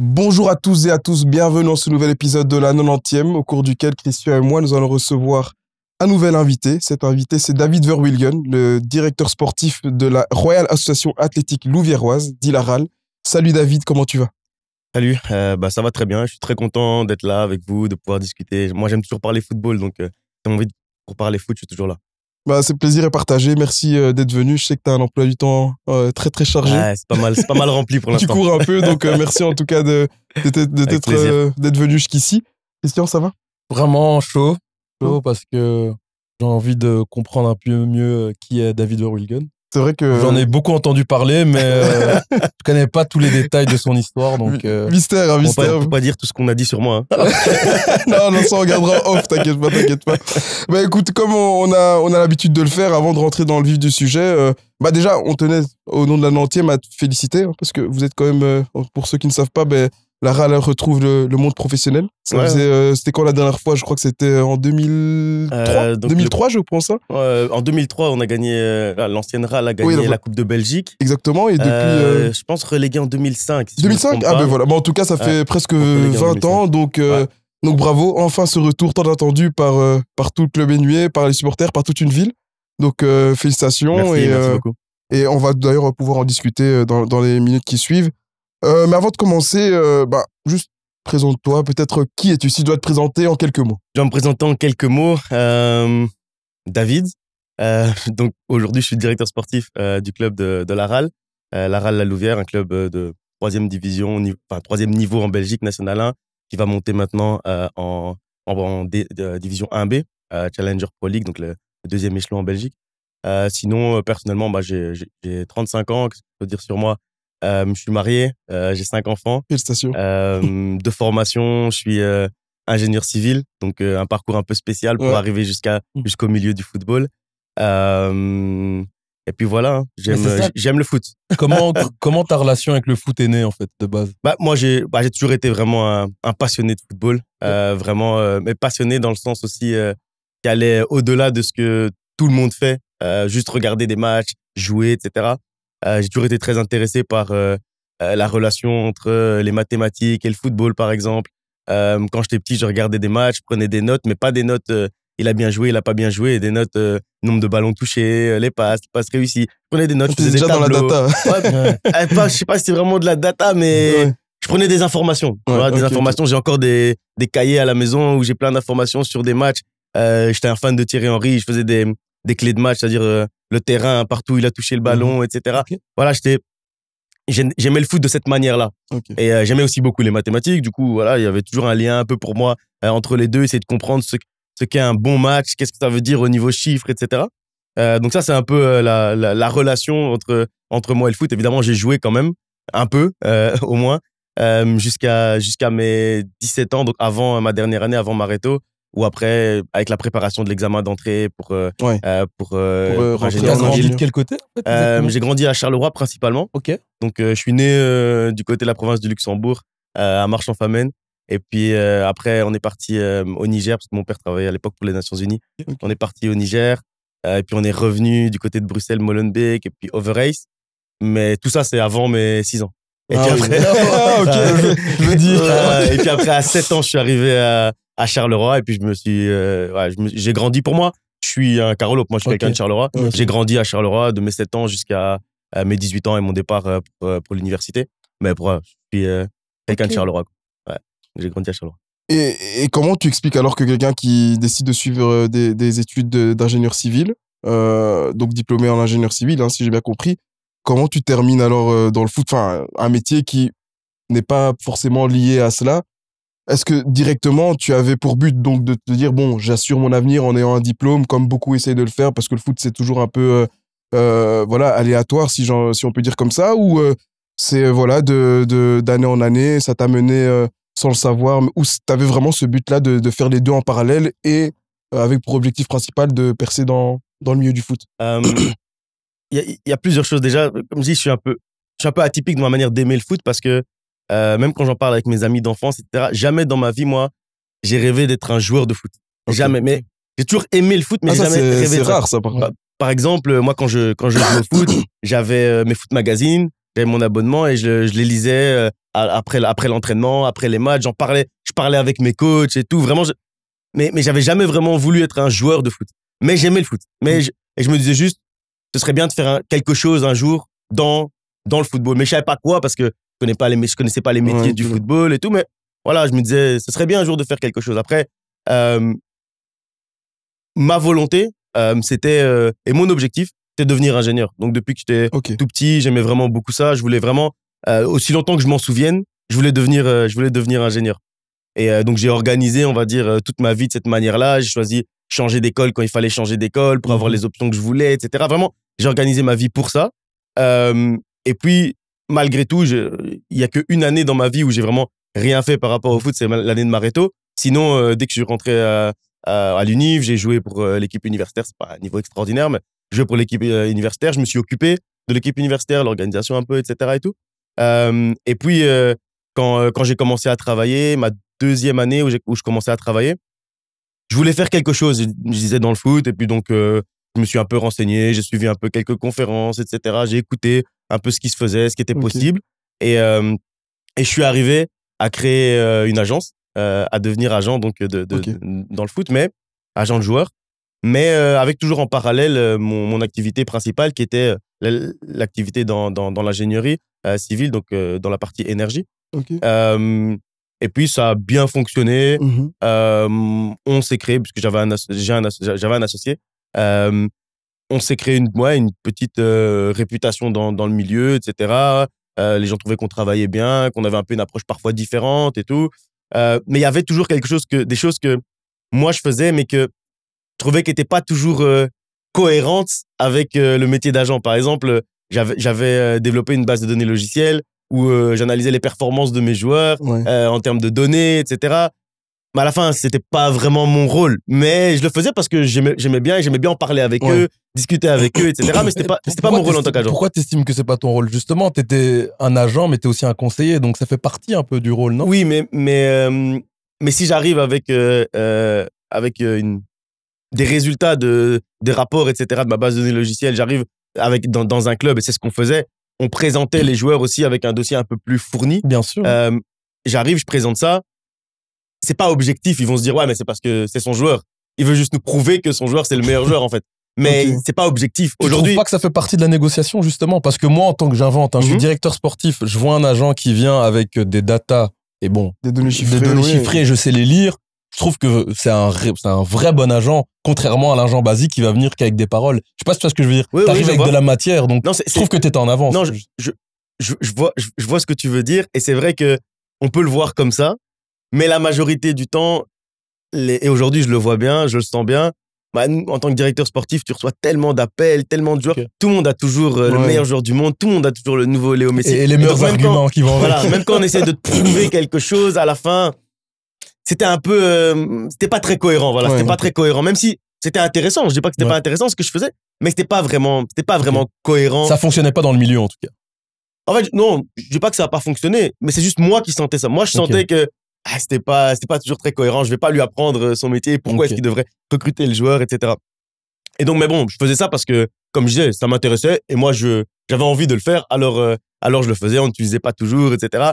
Bonjour à tous et à tous, bienvenue dans ce nouvel épisode de la 90e, au cours duquel Christian et moi, nous allons recevoir un nouvel invité. Cet invité, c'est David Verwilgen, le directeur sportif de la Royal Association Athlétique Louviéroise, d'Ilaral. Salut David, comment tu vas? Salut, ça va très bien. Je suis très content d'être là avec vous, de pouvoir discuter. Moi, j'aime toujours parler football, donc si t'as envie pour parler foot, je suis toujours là. C'est plaisir est partagé, merci d'être venu. Je sais que tu as un emploi du temps très très chargé. Ouais, c'est pas mal rempli pour Tu l'instant. cours un peu, donc merci en tout cas d'être venu jusqu'ici. Christian, ça va? Vraiment chaud parce que j'ai envie de comprendre un peu mieux qui est David Verwilgen. C'est vrai que... J'en ai beaucoup entendu parler, mais je connais pas tous les détails de son histoire. Donc, mystère. On peut pas dire tout ce qu'on a dit sur moi. Hein. non, ça on regardera off, t'inquiète pas. Écoute, comme on a l'habitude de le faire, avant de rentrer dans le vif du sujet, déjà, on tenait, au nom de la 90e, à te féliciter, hein, parce que vous êtes quand même, pour ceux qui ne savent pas, la RAL retrouve le monde professionnel. C'était quand la dernière fois? Je crois que c'était en 2003. 2003, je pense. Hein. En 2003, on a gagné, l'ancienne RAL a gagné la Coupe de Belgique. Exactement. Et depuis. Je pense relégué en 2005. Si 2005 voilà. En tout cas, ça fait presque 20 ans. Donc bravo. Enfin, ce retour tant attendu par tout le club énué, par les supporters, par toute une ville. Donc, félicitations. Merci beaucoup. Et on va d'ailleurs pouvoir en discuter dans les minutes qui suivent. Mais avant de commencer, juste présente-toi, peut-être qui es-tu, si tu dois te présenter en quelques mots. Je vais me présenter en quelques mots. David. Donc aujourd'hui, je suis directeur sportif du club de la RAL. La RAL La Louvière, un club de 3e division, 3e niveau en Belgique, National 1, qui va monter maintenant en division 1B, Challenger Pro League, donc le 2e échelon en Belgique. Sinon, personnellement, j'ai 35 ans, qu'est-ce que je peux dire sur moi? Je suis marié, j'ai 5 enfants. Félicitations. De formation, je suis ingénieur civil, donc un parcours un peu spécial pour arriver jusqu'au milieu du football. Et puis voilà, hein, j'aime le foot. Comment ta relation avec le foot est née en fait de base? Moi j'ai toujours été vraiment un passionné de football, vraiment, mais passionné dans le sens aussi qui allait au-delà de ce que tout le monde fait, juste regarder des matchs, jouer, etc. J'ai toujours été très intéressé par la relation entre les mathématiques et le football, par exemple. Quand j'étais petit, je regardais des matchs, je prenais des notes, mais pas des notes il a bien joué, il a pas bien joué, et des notes nombre de ballons touchés, les passes réussies. Je prenais des notes, je faisais des tableaux. Dans la data. Je sais pas si c'est vraiment de la data, mais je prenais des informations. Informations. J'ai encore des cahiers à la maison où j'ai plein d'informations sur des matchs. J'étais un fan de Thierry Henry, je faisais des clés de match, c'est-à-dire le terrain, partout où il a touché le ballon, etc. Okay. Voilà, j'aimais le foot de cette manière-là. Okay. Et j'aimais aussi beaucoup les mathématiques. Du coup, voilà, il y avait toujours un lien un peu pour moi entre les deux, essayer de comprendre ce qu'est un bon match, qu'est-ce que ça veut dire au niveau chiffres, etc. Donc ça, c'est un peu la relation entre moi et le foot. Évidemment, j'ai joué quand même, un peu, au moins, jusqu'à mes 17 ans, donc avant ma dernière année, avant Mareto, ou après, avec la préparation de l'examen d'entrée pour ingénieur grandi de quel côté en fait, j'ai grandi à Charleroi principalement. Ok. Donc je suis né du côté de la province du Luxembourg, à Marche-en-Famenne. Et puis après, on est parti au Niger parce que mon père travaillait à l'époque pour les Nations Unies. Okay. On est parti au Niger. Et puis on est revenu du côté de Bruxelles, Molenbeek et puis Overijse. Mais tout ça, c'est avant mes 6 ans. Et puis après, je me dis. Et puis après, à 7 ans, je suis arrivé à Charleroi et puis j'ai grandi. Pour moi, je suis un Carolop. Moi, je suis quelqu'un de Charleroi. Okay. J'ai grandi à Charleroi de mes 7 ans jusqu'à mes 18 ans et mon départ pour l'université. Mais je suis quelqu'un de Charleroi. Ouais, j'ai grandi à Charleroi. Et comment tu expliques alors que quelqu'un qui décide de suivre des études d'ingénieur civil, donc diplômé en ingénieur civil, hein, si j'ai bien compris, comment tu termines alors dans le foot, enfin un métier qui n'est pas forcément lié à cela? Est-ce que directement tu avais pour but donc de te dire bon, j'assure mon avenir en ayant un diplôme, comme beaucoup essayent de le faire, parce que le foot c'est toujours un peu aléatoire si on peut dire comme ça, ou c'est d'année en année ça t'a mené sans le savoir, ou tu avais vraiment ce but-là de faire les deux en parallèle et avec pour objectif principal de percer dans le milieu du foot? Il y a plusieurs choses. Déjà, comme je dis, je suis un peu atypique dans ma manière d'aimer le foot parce que même quand j'en parle avec mes amis d'enfance, etc., jamais dans ma vie, moi, j'ai rêvé d'être un joueur de foot. Okay. Jamais. Mais j'ai toujours aimé le foot, mais j'ai jamais rêvé. C'est rare, ça, par contre. Par exemple, moi, quand je jouais au foot, j'avais mes foot magazines, j'avais mon abonnement et je les lisais après l'entraînement, après les matchs. Je parlais avec mes coachs et tout. Vraiment, mais j'avais jamais vraiment voulu être un joueur de foot. Mais j'aimais le foot. Et je me disais juste, ce serait bien de faire quelque chose un jour dans le football. Mais je savais pas quoi parce que je connaissais pas les métiers du football et tout. Mais voilà, je me disais, ce serait bien un jour de faire quelque chose. Après, ma volonté, c'était et mon objectif, c'était de devenir ingénieur. Donc depuis que j'étais tout petit, j'aimais vraiment beaucoup ça. Je voulais vraiment, aussi longtemps que je m'en souvienne, je voulais devenir ingénieur. Et donc j'ai organisé, on va dire, toute ma vie de cette manière-là. J'ai choisi changer d'école quand il fallait changer d'école pour avoir les options que je voulais, etc. Vraiment, j'ai organisé ma vie pour ça. Et puis, malgré tout, il y a qu'une année dans ma vie où j'ai vraiment rien fait par rapport au foot, c'est l'année de Mareto. Sinon, dès que je suis rentré à l'Univ, j'ai joué pour l'équipe universitaire. C'est pas un niveau extraordinaire, mais je jouais pour l'équipe universitaire. Je me suis occupé de l'équipe universitaire, l'organisation un peu, etc. et tout. Et puis, quand j'ai commencé à travailler, ma deuxième année où je commençais à travailler, je voulais faire quelque chose. Je disais dans le foot, et puis donc je me suis un peu renseigné, j'ai suivi un peu quelques conférences, etc. J'ai écouté un peu ce qui se faisait, ce qui était possible, et je suis arrivé à créer une agence, à devenir agent donc dans le foot, mais agent de joueur, mais avec toujours en parallèle mon activité principale qui était l'activité dans l'ingénierie civile, donc dans la partie énergie. Et puis ça a bien fonctionné. On s'est créé, puisque j'avais un associé. On s'est créé une petite réputation dans le milieu, etc. Les gens trouvaient qu'on travaillait bien, qu'on avait un peu une approche parfois différente et tout. Mais il y avait toujours des choses que moi je faisais, mais que je trouvais qu'elles n'étaient pas toujours cohérentes avec le métier d'agent. Par exemple, j'avais développé une base de données logicielle où j'analysais les performances de mes joueurs en termes de données, etc. Mais à la fin, c'était pas vraiment mon rôle. Mais je le faisais parce que j'aimais bien en parler avec eux, discuter avec eux, etc. Mais c'était pas mon rôle en tant qu'agent. Pourquoi t'estimes que c'est pas ton rôle? Justement, t'étais un agent, mais t'es aussi un conseiller, donc ça fait partie un peu du rôle, non? Oui, mais si j'arrive avec des résultats des rapports, etc. de ma base de données logicielle, j'arrive dans un club, et c'est ce qu'on faisait. On présentait les joueurs aussi avec un dossier un peu plus fourni. Bien sûr. J'arrive, je présente ça. C'est pas objectif. Ils vont se dire, ouais, mais c'est parce que c'est son joueur. Il veut juste nous prouver que son joueur, c'est le meilleur joueur, en fait. Mais c'est pas objectif. Aujourd'hui, tu trouves pas que ça fait partie de la négociation, justement? Parce que moi, en tant que j'invente, je suis directeur sportif, je vois un agent qui vient avec des datas et bon, des données chiffrées, je sais les lire. Je trouve que c'est un vrai bon agent, contrairement à l'agent basique qui va venir qu'avec des paroles. Je sais pas si tu vois ce que je veux dire. T'arrives avec de la matière, donc je trouve que t'étais en avance. Non, je vois ce que tu veux dire, et c'est vrai que on peut le voir comme ça, mais la majorité du temps, et aujourd'hui je le vois bien, je le sens bien, en tant que directeur sportif, tu reçois tellement d'appels, tellement de joueurs. Tout le monde a toujours le meilleur joueur du monde, tout le monde a toujours le nouveau Léo Messi. Et les meilleurs arguments qui vont voilà, même quand on essaie de te prouver quelque chose, à la fin, c'était un peu, c'était pas très cohérent, voilà, c'était pas très cohérent, même si c'était intéressant. Je dis pas que c'était pas intéressant ce que je faisais, mais c'était pas vraiment cohérent. Ça fonctionnait pas dans le milieu, en tout cas. En fait, non, je dis pas que ça a pas fonctionné, mais c'est juste moi qui sentais ça. Moi, je sentais que c'était pas toujours très cohérent. Je vais pas lui apprendre son métier, pourquoi est-ce qu'il devrait recruter le joueur, etc. Et donc, mais bon, je faisais ça parce que, comme je disais, ça m'intéressait, et moi, j'avais envie de le faire, alors je le faisais. On n'utilisait pas toujours, etc.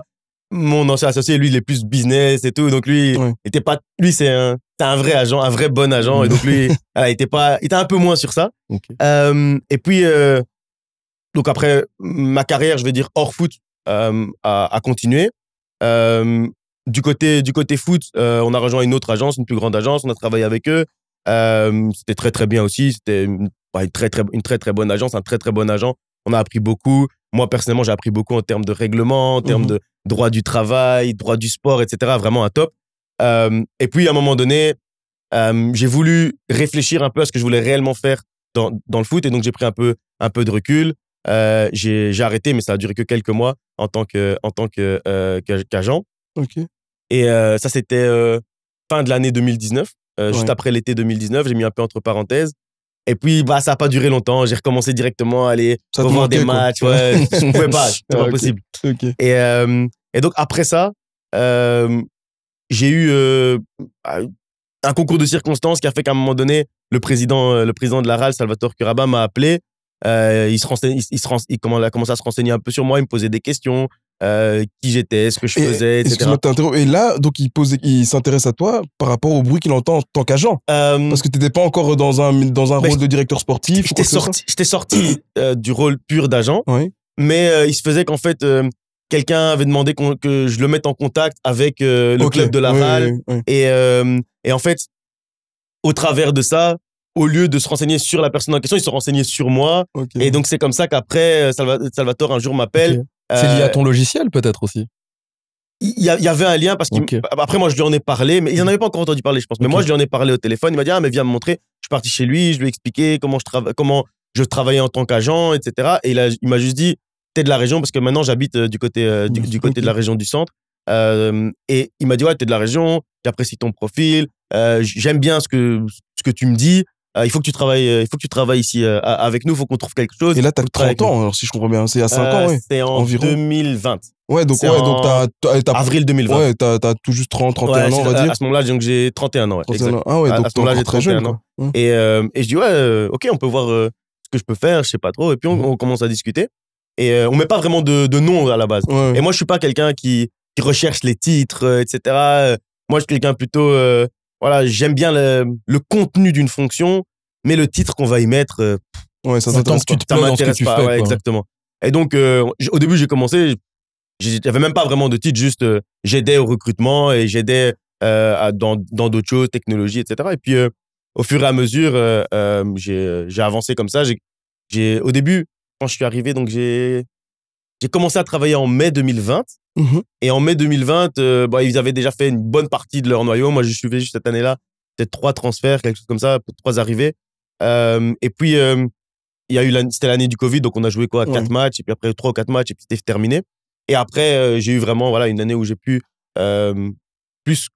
Mon ancien associé, lui, il est plus business et tout, donc lui, c'est un vrai agent, un vrai bon agent, et donc lui, il était un peu moins sur ça. Et puis, donc après, ma carrière, je vais dire hors foot, a continué. Du côté foot, on a rejoint une autre agence, une plus grande agence, on a travaillé avec eux. C'était très très bien aussi, c'était une très très bonne agence, un très très bon agent. On a appris beaucoup. Moi, personnellement, j'ai appris beaucoup en termes de règlement, en termes de droit du travail, droit du sport, etc. Vraiment un top. Et puis, à un moment donné, j'ai voulu réfléchir un peu à ce que je voulais réellement faire dans le foot. Et donc, j'ai pris un peu de recul. J'ai arrêté, mais ça a duré que quelques mois en tant qu'agent. Et ça, c'était fin de l'année 2019. Juste après l'été 2019, j'ai mis un peu entre parenthèses. Et puis, ça n'a pas duré longtemps. J'ai recommencé directement à aller revoir des matchs. Ouais, je ne pouvais pas. C'était pas possible. Et donc, après ça, j'ai eu un concours de circonstances qui a fait qu'à un moment donné, le président de la RAL, Salvatore Curaba, m'a appelé il commençait à se renseigner un peu sur moi, il me posait des questions, qui j'étais, ce que je faisais, etc. Et là, donc il s'intéresse à toi par rapport au bruit qu'il entend en tant qu'agent. Parce que tu n'étais pas encore dans un rôle de directeur sportif. J'étais sorti du rôle pur d'agent, oui. Mais il se faisait qu'en fait, quelqu'un avait demandé que je le mette en contact avec le club de Laval. Oui. Et en fait, au travers de ça, au lieu de se renseigner sur la personne en question, ils se renseignaient sur moi. Et donc, c'est comme ça qu'après, Salvatore un jour m'appelle. C'est lié à ton logiciel, peut-être aussi? Il y avait un lien parce qu'après, moi, je lui en ai parlé, mais il n'en avait pas encore entendu parler, je pense. Mais moi, je lui en ai parlé au téléphone. Il m'a dit, mais viens me montrer. Je suis parti chez lui, je lui ai expliqué comment je travaillais en tant qu'agent, etc. Et il m'a juste dit, t'es de la région, parce que maintenant, j'habite du côté de la région du centre. Et il m'a dit, ouais, t'es de la région, j'apprécie ton profil, j'aime bien ce que tu me dis. Il faut que tu travailles ici avec nous, il faut qu'on trouve quelque chose. Et là, t'as 30 ans, alors si je comprends bien, c'est à 5 ans, oui. C'est environ 2020. Ouais, donc t'as avril 2020. Ouais, t'as tout juste 31 ans, on va dire. À ce moment-là, donc j'ai 31 ans, ouais. 31 ans. Ah ouais, donc à ce moment-là, j'ai 31 ans. Et je dis, ouais, ok, on peut voir ce que je peux faire, je sais pas trop. Et puis, on commence à discuter. Et on met pas vraiment de nom à la base. Ouais. Et moi, je suis pas quelqu'un qui recherche les titres, etc. Moi, je suis quelqu'un plutôt, voilà, j'aime bien le contenu d'une fonction, mais le titre qu'on va y mettre, ouais, ça m'intéresse pas. Ouais, exactement. Et donc, au début, j'ai commencé, j'avais même pas vraiment de titre, juste j'aidais au recrutement et j'aidais dans d'autres choses, technologie, etc. Et puis, au fur et à mesure, j'ai avancé comme ça. Au début, quand je suis arrivé, donc j'ai commencé à travailler en mai 2020. Et en mai 2020, ils avaient déjà fait une bonne partie de leur noyau. Moi, je suivais juste cette année-là, peut-être 3 transferts, quelque chose comme ça, 3 arrivées. Et puis, c'était l'année du Covid, donc on a joué 4 matchs, et puis après 3 ou 4 matchs, et puis c'était terminé. Et après, j'ai eu vraiment une année où j'ai pu plus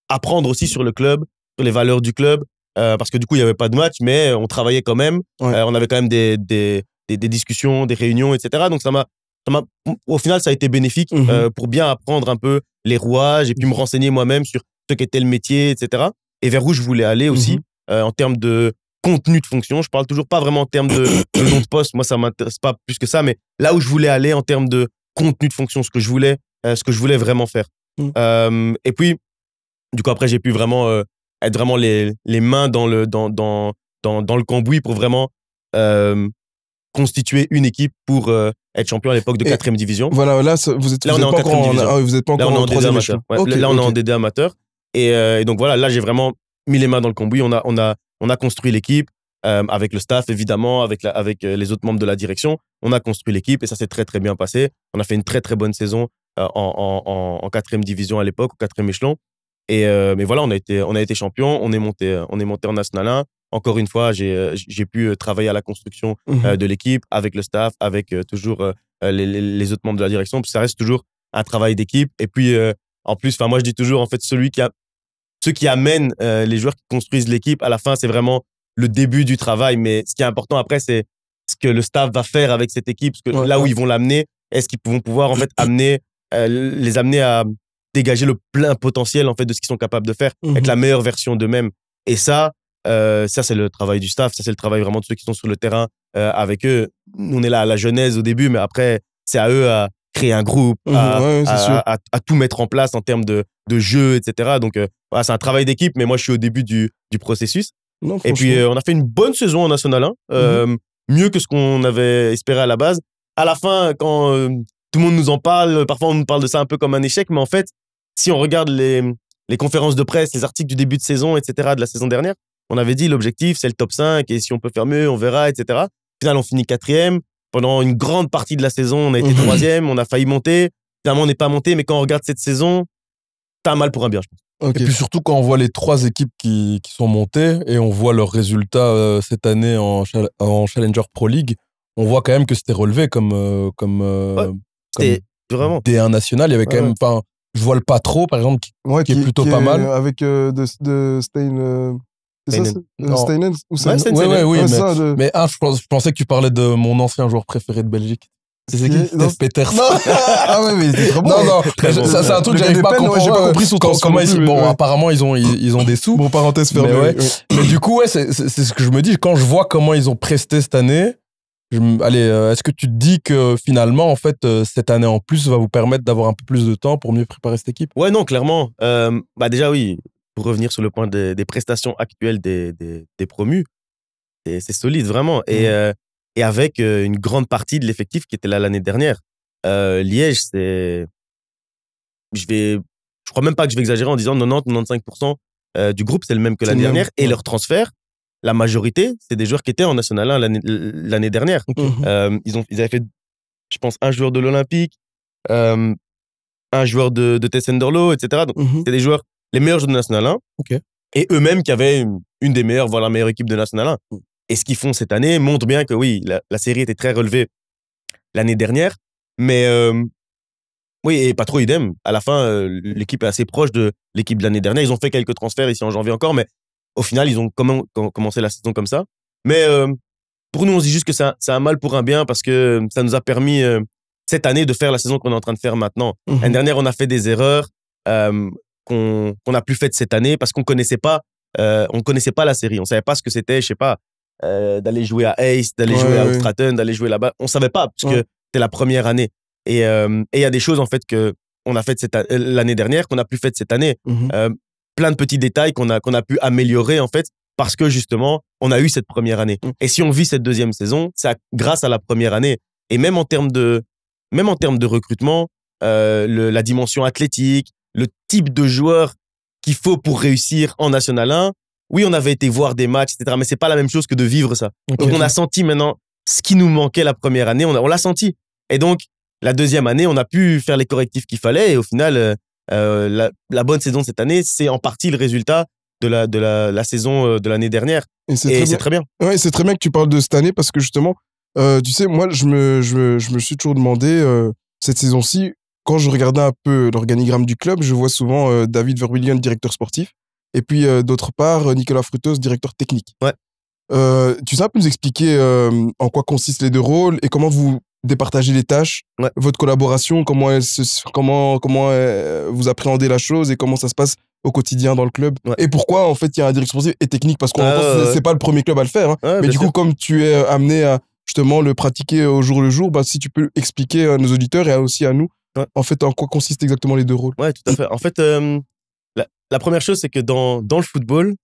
apprendre aussi sur le club, sur les valeurs du club, parce que du coup, il n'y avait pas de match, mais on travaillait quand même. On avait quand même des discussions, des réunions, etc. Donc, au final, ça a été bénéfique pour bien apprendre un peu les rouages et puis me renseigner moi-même sur ce qu'était le métier, etc. Et vers où je voulais aller aussi en termes de contenu de fonction. Je parle toujours pas vraiment en termes de nom de poste. Moi, ça m'intéresse pas plus que ça, mais là où je voulais aller en termes de contenu de fonction, ce que je voulais vraiment faire. Et puis, du coup, après, j'ai pu vraiment être vraiment les mains dans le cambouis pour vraiment constituer une équipe pour être champion à l'époque de 4e division. Voilà, là, vous êtes pas encore en 3e amateur. Là, on est en DD amateur. Et donc voilà, là, j'ai vraiment mis les mains dans le cambouis. On a construit l'équipe avec le staff, évidemment, avec les autres membres de la direction. On a construit l'équipe et ça s'est très, très bien passé. On a fait une très, très bonne saison en 4e division à l'époque, au 4e échelon. Mais voilà, on a été champion. On est monté en National 1. Encore une fois, j'ai pu travailler à la construction de l'équipe, avec le staff, avec toujours les autres membres de la direction. Puis ça reste toujours un travail d'équipe. Et puis, en plus, moi, je dis toujours, en fait, ceux qui amènent les joueurs qui construisent l'équipe, à la fin, c'est vraiment le début du travail. Mais ce qui est important après, c'est ce que le staff va faire avec cette équipe. Parce que là où ils vont l'amener, est-ce qu'ils vont pouvoir, en fait, les amener à dégager le plein potentiel, en fait, de ce qu'ils sont capables de faire, être la meilleure version d'eux-mêmes. Et ça, c'est le travail du staff, ça c'est le travail vraiment de ceux qui sont sur le terrain avec eux. Nous, on est là à la genèse au début, mais après, c'est à eux à créer un groupe, à tout mettre en place en termes de jeu, etc. Donc, c'est un travail d'équipe, mais moi, je suis au début du processus. Non, et puis, on a fait une bonne saison en National 1, mieux que ce qu'on avait espéré à la base. À la fin, quand tout le monde nous en parle, parfois on nous parle de ça un peu comme un échec, mais en fait, si on regarde les conférences de presse, les articles du début de saison, etc., de la saison dernière, on avait dit l'objectif, c'est le top 5 et si on peut faire mieux, on verra, etc. Au final, on finit 4e. Pendant une grande partie de la saison, on a été 3e, on a failli monter. Finalement, on n'est pas monté, mais quand on regarde cette saison, t'as un mal pour un bien, je pense. Okay. Et puis surtout, quand on voit les 3 équipes qui sont montées et on voit leurs résultats cette année en Challenger Pro League, on voit quand même que c'était relevé comme vraiment D1 national. Il y avait quand même, je vois le Patro, par exemple, qui est plutôt pas mal. Avec de Stein... C'est ça, Steinen ou ça? Oui, mais je pensais que tu parlais de mon ancien joueur préféré de Belgique. C'est qui? Stef Peters. Ah ouais, mais c'est trop bon. Non, ça c'est un truc que j'arrive pas à comprendre. J'ai pas compris son comment apparemment ils ont des sous. Bon, parenthèse fermée. Mais du coup, c'est ce que je me dis. Quand je vois comment ils ont presté cette année, Allez, est-ce que tu te dis que finalement, en fait, cette année en plus va vous permettre d'avoir un peu plus de temps pour mieux préparer cette équipe? Ouais, non, clairement. Déjà, oui, pour revenir sur le point des prestations actuelles des promus, c'est solide, vraiment. Et avec une grande partie de l'effectif qui était là l'année dernière. Liège, je crois même pas que je vais exagérer en disant 90-95% du groupe, c'est le même que l'année dernière. Et leur transfert, la majorité, c'est des joueurs qui étaient en National 1 l'année dernière. Ils avaient fait, je pense, un joueur de l'Olympique, un joueur de Tessenderlo, etc. Donc, c'était des joueurs, les meilleurs joueurs de National 1. Et eux-mêmes qui avaient une des meilleures, voire la meilleure équipe de National 1. Et ce qu'ils font cette année montre bien que oui, la série était très relevée l'année dernière. Mais oui, et pas trop idem. À la fin, l'équipe est assez proche de l'équipe de l'année dernière. Ils ont fait quelques transferts ici en janvier encore, mais au final, ils ont commencé la saison comme ça. Mais pour nous, on se dit juste que c'est un mal pour un bien parce que ça nous a permis cette année de faire la saison qu'on est en train de faire maintenant. L'année dernière, on a fait des erreurs qu'on n'a plus faites cette année parce qu'on connaissait pas la série. On savait pas ce que c'était, je sais pas, d'aller jouer à Ace, d'aller jouer à Stratton, d'aller jouer là-bas. On savait pas parce que c'était la première année. Et il y a des choses en fait que on a faites l'année dernière qu'on n'a plus faites cette année. Plein de petits détails qu'on a pu améliorer en fait parce que justement on a eu cette première année. Et si on vit cette deuxième saison, c'est grâce à la première année. Et même en termes de recrutement, la dimension athlétique, le type de joueur qu'il faut pour réussir en National 1. Oui, on avait été voir des matchs, etc. Mais c'est pas la même chose que de vivre ça. Donc on a senti maintenant ce qui nous manquait la première année. On l'a senti. Et donc la deuxième année, on a pu faire les correctifs qu'il fallait. Et au final, la bonne saison de cette année, c'est en partie le résultat de la saison de l'année dernière. Et c'est très bien. Ouais, c'est très bien que tu parles de cette année parce que justement, tu sais, moi, je me suis toujours demandé cette saison-ci, quand je regardais un peu l'organigramme du club, je vois souvent David Verwilligen, directeur sportif, et puis d'autre part, Nicolas Frutos, directeur technique. Ouais. Tu sais un peu nous expliquer en quoi consistent les deux rôles et comment vous départagez les tâches, votre collaboration, comment vous appréhendez la chose et comment ça se passe au quotidien dans le club. Et pourquoi, en fait, il y a un directeur sportif et technique, parce qu'on c'est pas le premier club à le faire. Hein. Mais du coup, comme tu es amené à justement le pratiquer au jour le jour, si tu peux expliquer à nos auditeurs et aussi à nous, en fait, en quoi consistent exactement les deux rôles. Ouais, tout à fait. En fait, la première chose, c'est que dans le football,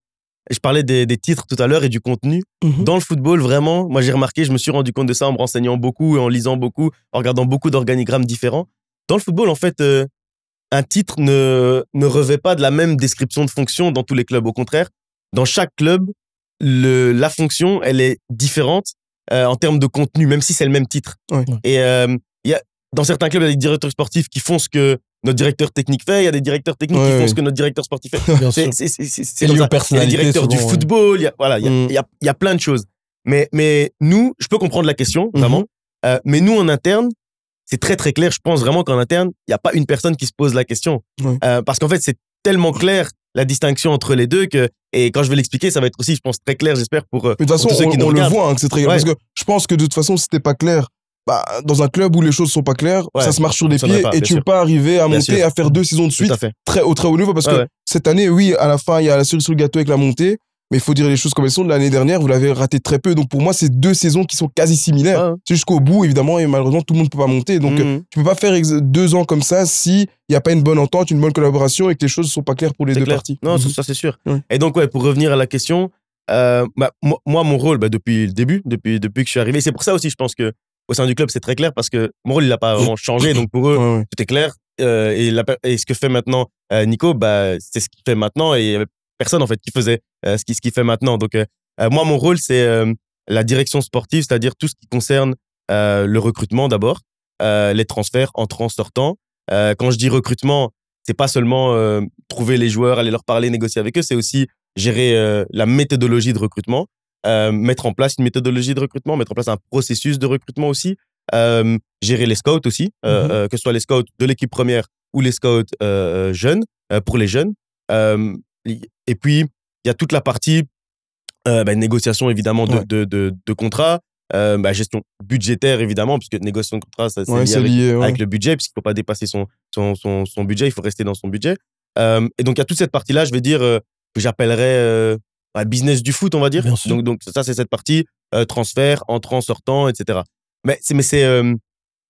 je parlais des titres tout à l'heure et du contenu. Dans le football, vraiment, moi j'ai remarqué, je me suis rendu compte de ça en me renseignant beaucoup, en lisant beaucoup, en regardant beaucoup d'organigrammes différents. Dans le football, en fait, un titre ne revêt pas de la même description de fonction dans tous les clubs. Au contraire, dans chaque club, la fonction, elle est différente en termes de contenu, même si c'est le même titre. Et dans certains clubs, il y a des directeurs sportifs qui font ce que notre directeur technique fait, il y a des directeurs techniques qui font ce que notre directeur sportif fait. C'est lié aux personnalités. Il y a des directeurs du football, il y a plein de choses. Mais nous, je peux comprendre la question, vraiment. Mais nous, en interne, c'est très très clair. Je pense vraiment qu'en interne, il n'y a pas une personne qui se pose la question. Parce qu'en fait, c'est tellement clair la distinction entre les deux et quand je vais l'expliquer, ça va être aussi, je pense, très clair, j'espère, pour de toute façon, pour tous ceux qui nous on le regardent. voit, hein, que c'est très clair. Parce que je pense que de toute façon, si c'était pas clair, dans un club où les choses sont pas claires, ça se marche sur les pieds et tu peux pas arriver à monter, à faire 2 saisons de suite très haut niveau parce que cette année, oui, à la fin, il y a la cerise sur le gâteau avec la montée, mais il faut dire les choses comme elles sont. L'année dernière, vous l'avez raté très peu. Donc pour moi, c'est 2 saisons qui sont quasi similaires. C'est jusqu'au bout, évidemment, et malheureusement, tout le monde peut pas monter. Donc tu peux pas faire 2 ans comme ça si il y a pas une bonne entente, une bonne collaboration et que les choses sont pas claires pour les deux parties. Non, ça c'est sûr. Et donc pour revenir à la question, moi mon rôle depuis le début, depuis que je suis arrivé, c'est pour ça aussi je pense que au sein du club, c'est très clair parce que mon rôle, il n'a pas vraiment changé. Donc, pour eux, c'était clair. Et ce que fait maintenant Nico, c'est ce qu'il fait maintenant. Et il n'y avait personne, en fait, qui faisait ce qu'il fait maintenant. Donc, moi, mon rôle, c'est la direction sportive, c'est-à-dire tout ce qui concerne le recrutement d'abord, les transferts entrants, sortants. Quand je dis recrutement, c'est pas seulement trouver les joueurs, aller leur parler, négocier avec eux. C'est aussi gérer la méthodologie de recrutement. Mettre en place une méthodologie de recrutement, mettre en place un processus de recrutement aussi, gérer les scouts aussi, que ce soit les scouts de l'équipe première ou les scouts jeunes, pour les jeunes. Et puis, il y a toute la partie négociation évidemment de contrats, gestion budgétaire évidemment, puisque négociation de contrat, c'est lié avec le budget, puisqu'il ne faut pas dépasser son budget, il faut rester dans son budget. Et donc, il y a toute cette partie-là, je vais dire, que j'appellerais business du foot, on va dire. Donc ça, c'est cette partie transfert, entrant, sortant, etc. Mais c'est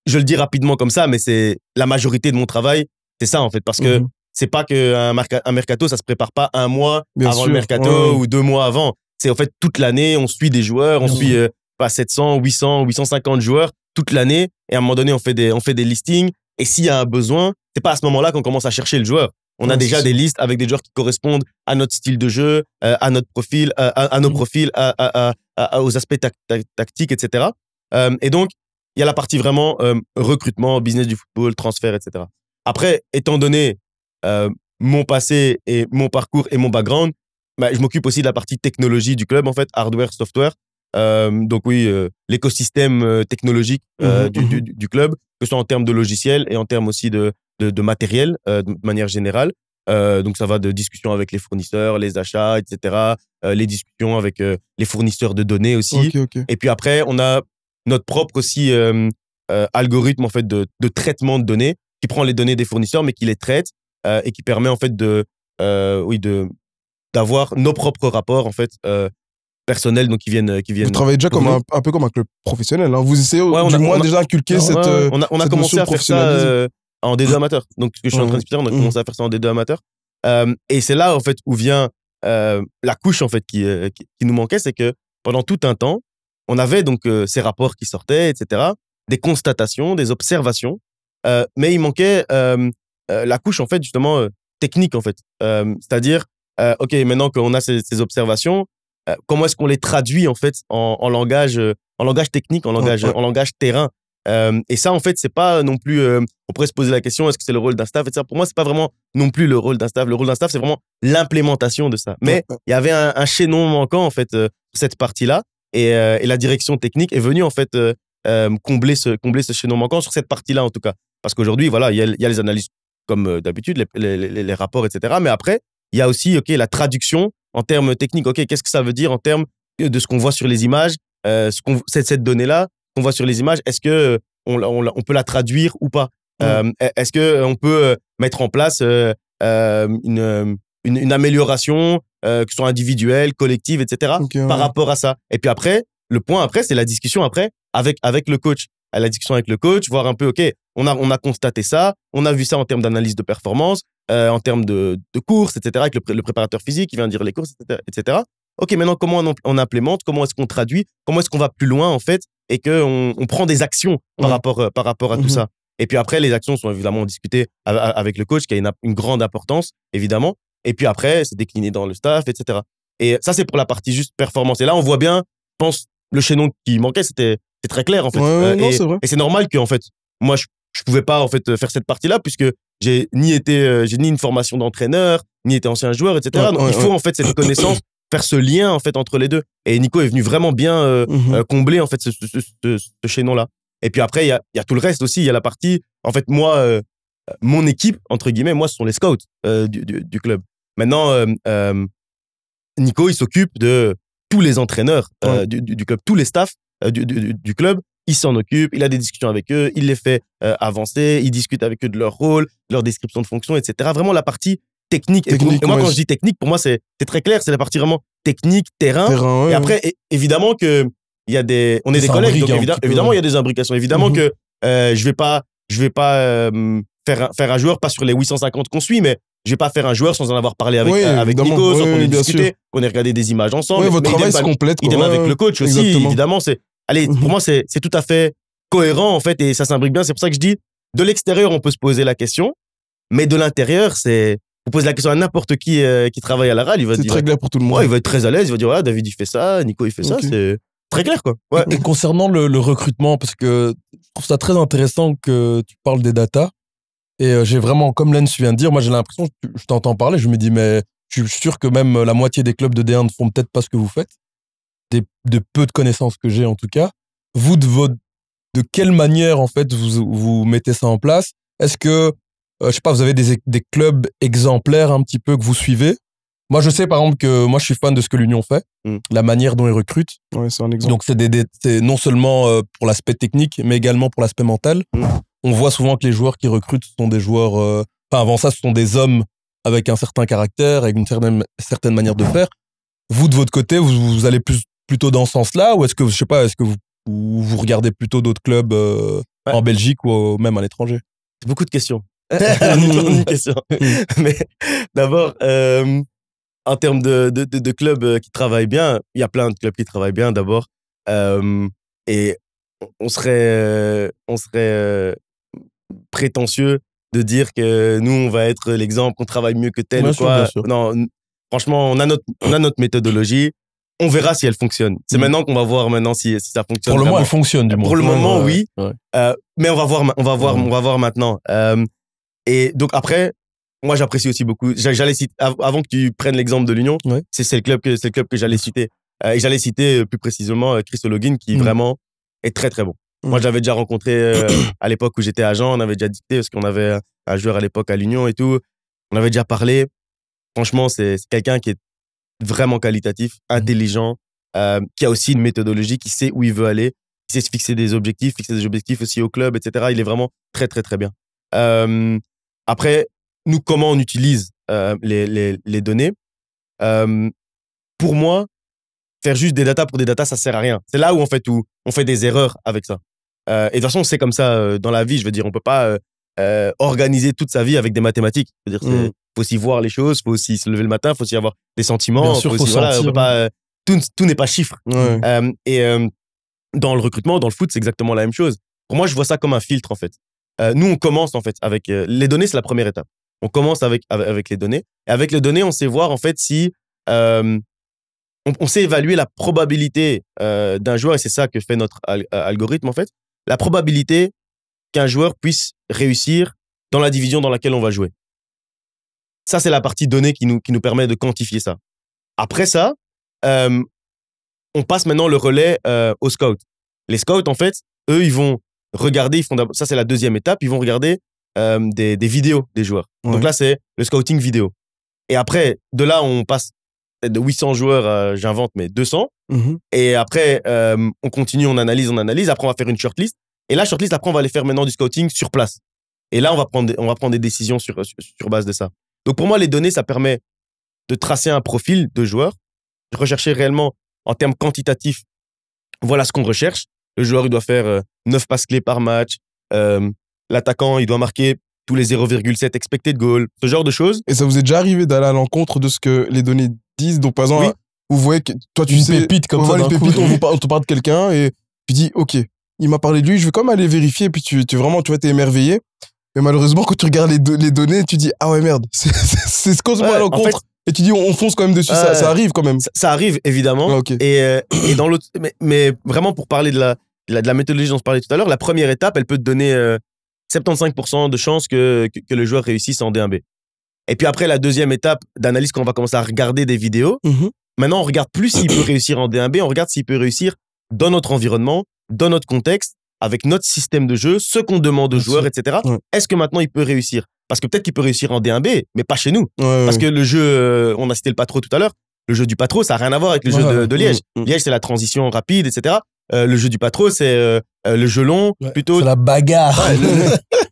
je le dis rapidement comme ça, mais c'est la majorité de mon travail, c'est ça en fait, parce que c'est pas qu'un mercato, ça se prépare pas un mois avant le mercato ou 2 mois avant. C'est en fait toute l'année, on suit des joueurs, on suit pas 700, 800, 850 joueurs toute l'année, et à un moment donné, on fait des listings. Et s'il y a un besoin, c'est pas à ce moment-là qu'on commence à chercher le joueur. On a déjà des listes avec des joueurs qui correspondent à notre style de jeu, à notre profil, à nos profils, aux aspects tactiques, etc. Et donc, il y a la partie vraiment recrutement, business du football, transfert, etc. Après, étant donné mon passé et mon parcours et mon background, je m'occupe aussi de la partie technologie du club, en fait, hardware, software. Donc oui, l'écosystème technologique du club, que ce soit en termes de logiciels et en termes aussi de matériel de manière générale. Donc ça va de discussions avec les fournisseurs, les achats, etc. Les discussions avec les fournisseurs de données aussi. Okay. Et puis après, on a notre propre aussi algorithme en fait de traitement de données qui prend les données des fournisseurs mais qui les traite et qui permet en fait d'avoir nos propres rapports en fait personnels donc qui viennent. Vous travaillez déjà comme un peu comme un club professionnel, hein. Vous essayez du moins déjà inculquer cette on a commencé à faire ça en D2 amateur. Donc ce que je suis en train d'expliquer, on a commencé à faire ça en D2 amateur. Et c'est là en fait où vient la couche en fait qui nous manquait, c'est que pendant tout un temps, on avait donc ces rapports qui sortaient, etc., des constatations, des observations, mais il manquait la couche en fait justement technique en fait, c'est-à-dire ok, maintenant qu'on a ces observations, comment est-ce qu'on les traduit en fait en langage technique, en langage terrain. Et ça en fait c'est pas non plus on pourrait se poser la question est-ce que c'est le rôle d'un staff, etc. Pour moi c'est pas vraiment non plus le rôle d'un staff. Le rôle d'un staff c'est vraiment l'implémentation de ça, mais il y avait un chaînon manquant en fait sur cette partie-là, et la direction technique est venue en fait combler ce chaînon manquant sur cette partie-là en tout cas, parce qu'aujourd'hui voilà il y a les analyses comme d'habitude, les rapports, etc. Mais après il y a aussi la traduction en termes techniques. Qu'est-ce que ça veut dire en termes de ce qu'on voit sur les images, cette donnée-là qu'on voit sur les images, est-ce que on peut la traduire ou pas? Est-ce que on peut mettre en place une amélioration, que ce soit individuelle, collective, etc. par rapport à ça? Et puis après, le point après, c'est la discussion après avec le coach. La discussion avec le coach, voir un peu, on a constaté ça, on a vu ça en termes d'analyse de performance, en termes de courses, etc., avec le préparateur physique qui vient dire les courses, etc. Ok, maintenant, comment on implémente, comment est-ce qu'on traduit, comment est-ce qu'on va plus loin, en fait, et qu'on prend des actions par rapport à tout ça. Et puis après, les actions sont évidemment discutées avec le coach, qui a une grande importance, évidemment. Et puis après, c'est décliné dans le staff, etc. Et ça, c'est pour la partie juste performance. Et là, on voit bien, je pense, le chaînon qui manquait, c'est très clair, en fait. Et c'est normal que, en fait, moi, je pouvais pas, en fait, faire cette partie-là, puisque j'ai ni une formation d'entraîneur, ni été ancien joueur, etc. Donc, il faut, en fait, cette connaissance, faire ce lien, en fait, entre les deux. Et Nico est venu vraiment bien combler, en fait, ce chaînon-là. Et puis après, il y a tout le reste aussi. Il y a la partie, en fait, moi, mon équipe, entre guillemets, moi, ce sont les scouts du club. Maintenant, Nico, il s'occupe de tous les entraîneurs du club, tous les staffs du club. Il s'en occupe, il a des discussions avec eux, il les fait avancer, il discute avec eux de leur rôle, leur description de fonction, etc. Vraiment la partie technique. Et moi, quand je dis technique, pour moi, c'est très clair. C'est la partie vraiment technique, terrain. Et après, évidemment que il y a on est des collègues, donc évidemment, il y a des imbrications. Évidemment que je vais pas faire un joueur, pas sur les 850 qu'on suit, mais je vais pas faire un joueur sans en avoir parlé avec Nico, sans qu'on ait discuté, qu'on ait regardé des images ensemble. Votre travail se complète. Idem avec le coach aussi, évidemment. Pour moi, c'est tout à fait cohérent, en fait, et ça s'imbrique bien. C'est pour ça que je dis, de l'extérieur, on peut se poser la question, mais de l'intérieur, vous posez la question à n'importe qui travaille à la RAL, il va dire. C'est très clair pour tout le monde. Ouais, il va être très à l'aise, il va dire, David, il fait ça, Nico, il fait ça, c'est très clair, quoi. Ouais. Et concernant le recrutement, parce que je trouve ça très intéressant que tu parles des datas, et j'ai vraiment, comme Lens vient de dire, moi j'ai l'impression, je t'entends parler, je me dis, mais je suis sûr que même la moitié des clubs de D1 ne font peut-être pas ce que vous faites. De peu de connaissances que j'ai en tout cas. Vous, de quelle manière en fait vous mettez ça en place? Est-ce que, je sais pas, vous avez des clubs exemplaires un petit peu que vous suivez? Moi, je sais par exemple que moi je suis fan de ce que l'Union fait, la manière dont ils recrutent. Ouais, c'est un exemple. Donc c'est non seulement pour l'aspect technique, mais également pour l'aspect mental. On voit souvent que les joueurs qui recrutent sont des joueurs, avant ça, ce sont des hommes avec un certain caractère, avec une certaine manière de faire. vous, de votre côté, vous allez plutôt dans ce sens-là, ou est-ce que, je sais pas, est-ce que vous regardez plutôt d'autres clubs en Belgique ou même à l'étranger? C'est beaucoup de questions. Une question. Mais d'abord, en termes de clubs qui travaillent bien, il y a plein de clubs qui travaillent bien d'abord. Et on serait prétentieux de dire que nous, on va être l'exemple, qu'on travaille mieux que tel ou quoi. Non, franchement, on a notre méthodologie. On verra si elle fonctionne. C'est maintenant qu'on va voir si ça fonctionne. Pour le moment, elle fonctionne, du moins. Pour le moment, oui. Mais on va voir maintenant. Et donc après, moi, j'apprécie aussi beaucoup. J'allais citer, avant que tu prennes l'exemple de l'Union, c'est le club que j'allais citer. Et j'allais citer plus précisément Chris O'Loughlin, qui vraiment est très, très bon. Moi, j'avais déjà rencontré à l'époque où j'étais agent, on avait déjà discuté parce qu'on avait un joueur à l'époque à l'Union et tout. On avait déjà parlé. Franchement, c'est quelqu'un qui est vraiment qualitatif, intelligent, qui a aussi une méthodologie, qui sait où il veut aller, qui sait se fixer des objectifs aussi au club, etc. Il est vraiment très, très, très bien. Après, nous, comment on utilise les données? Pour moi, faire juste des datas pour des datas, ça sert à rien. C'est là où on fait des erreurs avec ça. Et de toute façon, c'est comme ça dans la vie. Je veux dire, on peut pas organiser toute sa vie avec des mathématiques. Je veux dire, faut aussi voir les choses, faut aussi se lever le matin, faut aussi avoir des sentiments. Bien sûr, faut sentir. On peut pas, tout n'est pas chiffre. Dans le recrutement, dans le foot, c'est exactement la même chose. Pour moi, je vois ça comme un filtre, en fait. Nous, on commence, en fait, avec les données, c'est la première étape. On commence avec les données. Et avec les données, on sait voir, en fait, si on sait évaluer la probabilité d'un joueur, et c'est ça que fait notre algorithme, en fait. La probabilité qu'un joueur puisse réussir dans la division dans laquelle on va jouer. Ça, c'est la partie donnée qui nous permet de quantifier ça. Après ça, on passe maintenant le relais aux scouts. Les scouts, en fait, eux, ils vont regarder, ça c'est la deuxième étape, ils vont regarder des vidéos des joueurs. Donc là, c'est le scouting vidéo. Et après, de là, on passe de 800 joueurs, j'invente, mais 200. Et après, on continue, on analyse. Après, on va faire une shortlist. Et la shortlist, après, on va aller faire maintenant du scouting sur place. Et là, on va prendre des décisions sur base de ça. Donc, pour moi, les données, ça permet de tracer un profil de joueur, de rechercher réellement en termes quantitatifs. Voilà ce qu'on recherche. Le joueur, il doit faire 9 passes clés par match. L'attaquant, il doit marquer tous les 0,7 expected goal, ce genre de choses. Et ça vous est déjà arrivé d'aller à l'encontre de ce que les données disent? Donc, par exemple, vous voyez que toi, tu sais... Une pépite comme ça, une pépite, on te parle de quelqu'un et tu dis, OK, il m'a parlé de lui, je vais quand même aller vérifier. Et puis, tu t'es émerveillé. Mais malheureusement, quand tu regardes les données, tu dis, ah ouais, merde, c'est ce qu'on se voit à l'encontre. En fait, et tu dis, on fonce quand même dessus, ça arrive quand même. Ça arrive, évidemment. Okay. Et dans l'autre, mais vraiment pour parler de la méthodologie dont on se parlait tout à l'heure, la première étape, elle peut te donner 75% de chances que le joueur réussisse en D1B. Et puis après, la deuxième étape d'analyse, quand on va commencer à regarder des vidéos, maintenant, on regarde plus s'il peut réussir en D1B, on regarde s'il peut réussir dans notre environnement, dans notre contexte, avec notre système de jeu, ce qu'on demande aux joueurs, etc. Est-ce que maintenant, il peut réussir? Parce que peut-être qu'il peut réussir en D1B, mais pas chez nous. Parce que le jeu, on a cité le Patro tout à l'heure, le jeu du Patro, ça n'a rien à voir avec le jeu de Liège. Liège, c'est la transition rapide, etc. Le jeu du Patro, c'est le jeu long, plutôt. C'est la bagarre.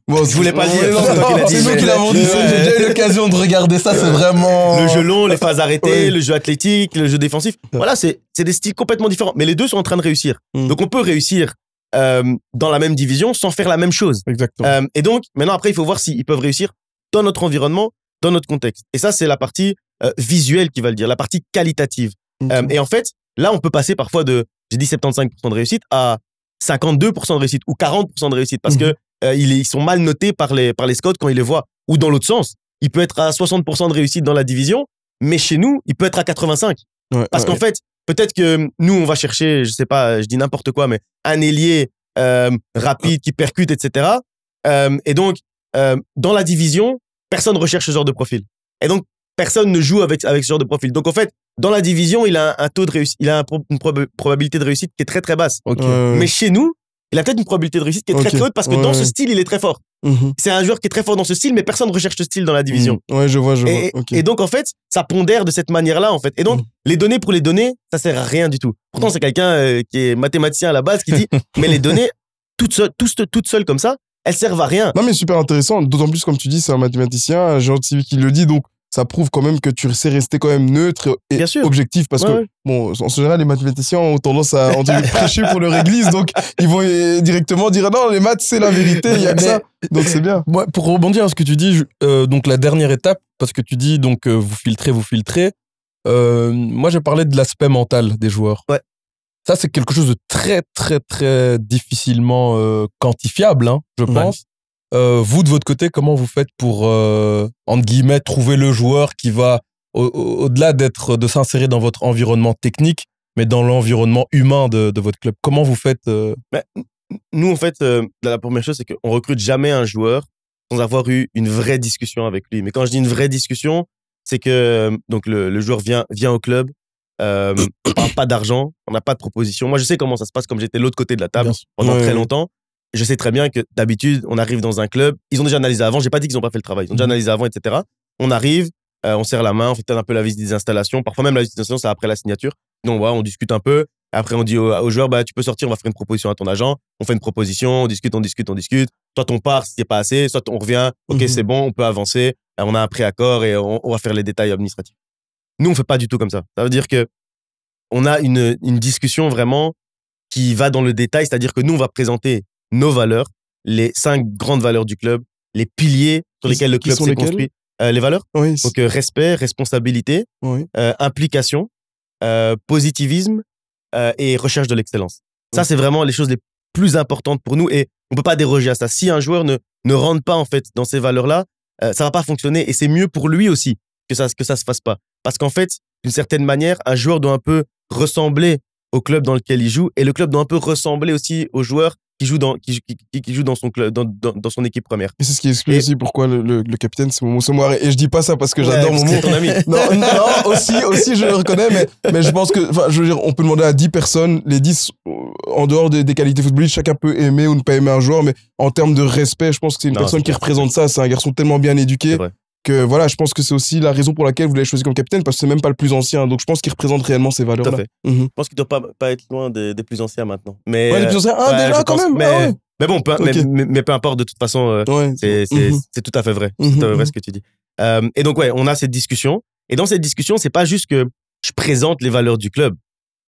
Bon, je voulais pas le dire. C'est nous qui l'avons dit. J'ai déjà eu l'occasion de regarder ça. C'est vraiment le jeu long, les phases arrêtées, le jeu athlétique, le jeu défensif. Voilà, c'est des styles complètement différents. Mais les deux sont en train de réussir. Donc on peut réussir dans la même division sans faire la même chose. Exactement. Et donc maintenant après, il faut voir s'ils peuvent réussir dans notre environnement, dans notre contexte. Et ça, c'est la partie visuelle qui va le dire, la partie qualitative. Et en fait, là, on peut passer parfois j'ai dit 75% de réussite à 52% de réussite ou 40% de réussite parce que ils sont mal notés par les scouts quand ils les voient. Ou dans l'autre sens, il peut être à 60% de réussite dans la division, mais chez nous, il peut être à 85%. Parce qu'en fait, peut-être que nous, on va chercher, je sais pas, je dis n'importe quoi, mais un ailier rapide qui percute, etc. Et donc, dans la division, personne ne recherche ce genre de profil. Et donc, personne ne joue avec ce genre de profil. Donc, en fait, dans la division, il a un taux de réussite, il a une probabilité de réussite qui est très, très basse. Mais chez nous, il a peut-être une probabilité de réussite qui est très, très haute parce que dans ce style, il est très fort. C'est un joueur qui est très fort dans ce style, mais personne ne recherche ce style dans la division. Ouais, je vois. Et donc, en fait, ça pondère de cette manière-là, en fait. Et donc, les données pour les données, ça sert à rien du tout. Pourtant, c'est quelqu'un qui est mathématicien à la base qui dit, mais les données, toutes seules comme ça, elles servent à rien. Non, mais super intéressant. D'autant plus, comme tu dis, c'est un mathématicien, un géant civil qui le dit. Donc, ça prouve quand même que tu sais rester quand même neutre et Bien sûr. objectif. Parce que, bon, en général, les mathématiciens ont tendance à prêcher pour leur église. Donc, ils vont directement dire non, les maths, c'est la vérité, il y a que ça. Donc, c'est bien. Moi, pour rebondir à ce que tu dis, donc la dernière étape, parce que tu dis donc vous filtrez. Moi, j'ai parlé de l'aspect mental des joueurs. Ouais. Ça, c'est quelque chose de très, très, très difficilement quantifiable, hein, je pense. Vous, de votre côté, comment vous faites pour, entre guillemets, trouver le joueur qui va, au-delà de s'insérer dans votre environnement technique, mais dans l'environnement humain de votre club? Comment vous faites Nous, en fait, la première chose, c'est qu'on recrute jamais un joueur sans avoir eu une vraie discussion avec lui. Mais quand je dis une vraie discussion, c'est que donc le joueur vient au club, on parle pas d'argent, on n'a pas de proposition. Moi, je sais comment ça se passe, comme j'étais de l'autre côté de la table pendant très longtemps. Je sais très bien que d'habitude, on arrive dans un club, ils ont déjà analysé avant, j'ai pas dit qu'ils ont pas fait le travail, ils ont déjà analysé avant, etc. On arrive, on serre la main, on fait peut-être un peu la visite des installations, parfois même la visite des installations, c'est après la signature. Donc voilà, on discute un peu, après on dit au joueur, bah tu peux sortir, on va faire une proposition à ton agent, on fait une proposition, on discute. Soit on part si c'est pas assez, soit on revient, ok c'est bon, on peut avancer, on a un préaccord et on va faire les détails administratifs. Nous, on fait pas du tout comme ça. Ça veut dire que on a une discussion vraiment qui va dans le détail, c'est-à-dire que nous, on va présenter nos valeurs, les 5 grandes valeurs du club, les piliers sur lesquels le club s'est construit. Les valeurs, donc respect, responsabilité, implication, positivisme et recherche de l'excellence. Ça, c'est vraiment les choses les plus importantes pour nous et on peut pas déroger à ça. Si un joueur ne rentre pas en fait dans ces valeurs-là, ça va pas fonctionner et c'est mieux pour lui aussi que ça se fasse pas. Parce qu'en fait, d'une certaine manière, un joueur doit un peu ressembler au club dans lequel il joue et le club doit un peu ressembler aussi aux joueurs qui joue dans son club, dans son équipe première. Et c'est ce qui explique aussi pourquoi le capitaine c'est Momo Somoiré. Et je dis pas ça parce que j'adore Momo. C'est ton ami. Non, aussi je le reconnais, mais je pense que, enfin, je veux dire, on peut demander à 10 personnes, les 10 en dehors des qualités footballistiques, chacun peut aimer ou ne pas aimer un joueur, mais en termes de respect, je pense que c'est une personne qui représente ça. C'est un garçon tellement bien éduqué que voilà, je pense que c'est aussi la raison pour laquelle vous l'avez choisi comme capitaine, parce que c'est même pas le plus ancien. Donc je pense qu'il représente réellement ces valeurs-là. Tout à fait. Je pense qu'il doit pas être loin des plus anciens maintenant. Mais les plus anciens, déjà quand même. Mais bon, mais peu importe, de toute façon, c'est tout à fait vrai. C'est tout à fait vrai ce que tu dis. Et donc, on a cette discussion. Et dans cette discussion, c'est pas juste que je présente les valeurs du club.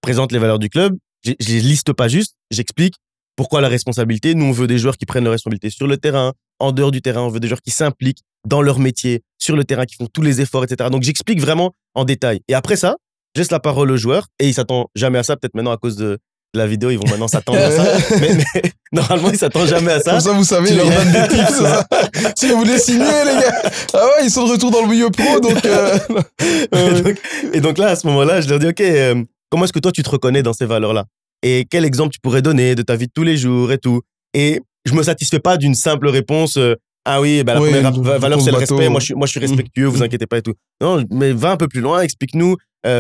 Je les liste pas juste, j'explique pourquoi la responsabilité. Nous, on veut des joueurs qui prennent leur responsabilité sur le terrain, en dehors du terrain. On veut des joueurs qui s'impliquent dans leur métier, sur le terrain, qui font tous les efforts, etc. Donc, j'explique vraiment en détail. Et après ça, je laisse la parole au joueur et il s'attend jamais à ça. Peut-être maintenant, à cause de la vidéo, ils vont maintenant s'attendre à ça. Mais normalement, ils s'attendent jamais à ça. Comme ça, vous savez, leur donne des tips, ça. Si vous voulez signer, les gars. Ah ouais, ils sont de retour dans le milieu pro, donc, Et donc là, à ce moment-là, je leur dis, OK, comment est-ce que toi, tu te reconnais dans ces valeurs-là? Et quel exemple tu pourrais donner de ta vie de tous les jours et tout? Et je me satisfais pas d'une simple réponse, ah oui, bah, la première valeur, c'est le respect. Moi, je suis respectueux, vous inquiétez pas et tout. Non, mais va un peu plus loin, explique-nous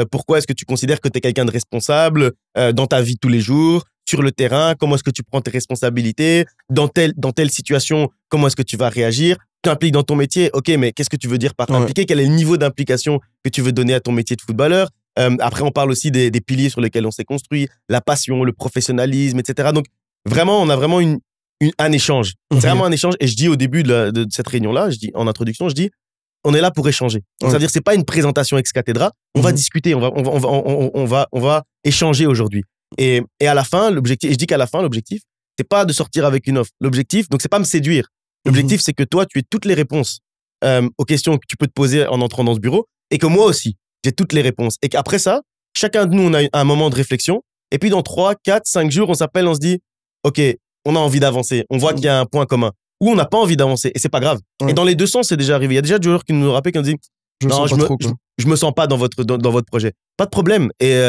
pourquoi est-ce que tu considères que tu es quelqu'un de responsable dans ta vie de tous les jours, sur le terrain, comment est-ce que tu prends tes responsabilités, dans telle situation, comment est-ce que tu vas réagir, t'impliques dans ton métier, ok, mais qu'est-ce que tu veux dire par impliquer, quel est le niveau d'implication que tu veux donner à ton métier de footballeur. Après, on parle aussi des piliers sur lesquels on s'est construit, la passion, le professionnalisme, etc. Donc, vraiment, on a vraiment un échange. C'est vraiment un échange. Et je dis au début de cette réunion-là, je dis en introduction, je dis, on est là pour échanger. C'est-à-dire, c'est pas une présentation ex cathedra. On va discuter, on va échanger aujourd'hui. Et à la fin, l'objectif, et je dis qu'à la fin, l'objectif, c'est pas de sortir avec une offre. L'objectif, donc c'est pas me séduire. L'objectif, c'est que toi, tu aies toutes les réponses aux questions que tu peux te poser en entrant dans ce bureau, et que moi aussi, j'ai toutes les réponses. Et qu'après ça, chacun de nous, on a un moment de réflexion. Et puis dans 3, 4, 5 jours, on s'appelle, on se dit, OK, on a envie d'avancer. On voit qu'il y a un point commun. Ou on n'a pas envie d'avancer. Et c'est pas grave. Et dans les deux sens, c'est déjà arrivé. Il y a déjà des joueurs qui nous rappellent, qui nous disent, non, je me sens pas dans votre projet. Pas de problème. Et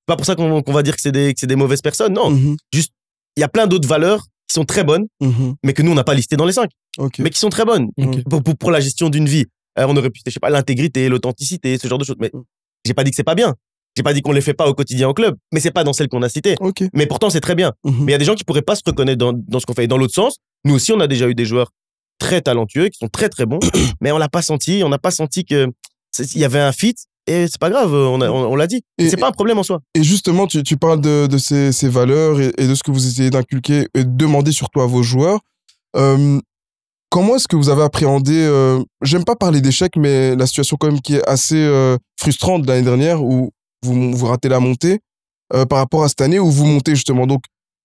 pas pour ça qu'on va dire que c'est des mauvaises personnes. Non. Juste, il y a plein d'autres valeurs qui sont très bonnes, mais que nous, on n'a pas listé dans les 5. Mais qui sont très bonnes pour la gestion d'une vie. On aurait pu, je sais pas, l'intégrité, l'authenticité, ce genre de choses. Mais j'ai pas dit que c'est pas bien. J'ai pas dit qu'on les fait pas au quotidien au club, mais c'est pas dans celles qu'on a citées. Mais pourtant, c'est très bien. Mais il y a des gens qui pourraient pas se reconnaître dans ce qu'on fait. Et dans l'autre sens, nous aussi, on a déjà eu des joueurs très talentueux, qui sont très très bons, mais on n'a pas senti que il y avait un fit. Et c'est pas grave, on l'a dit. C'est pas un problème en soi. Et justement, tu parles de ces valeurs et de ce que vous essayez d'inculquer et de demander surtout à vos joueurs. comment est-ce que vous avez appréhendé, j'aime pas parler d'échec, mais la situation quand même qui est assez frustrante l'année dernière où vous ratez la montée par rapport à cette année où vous montez justement. Donc,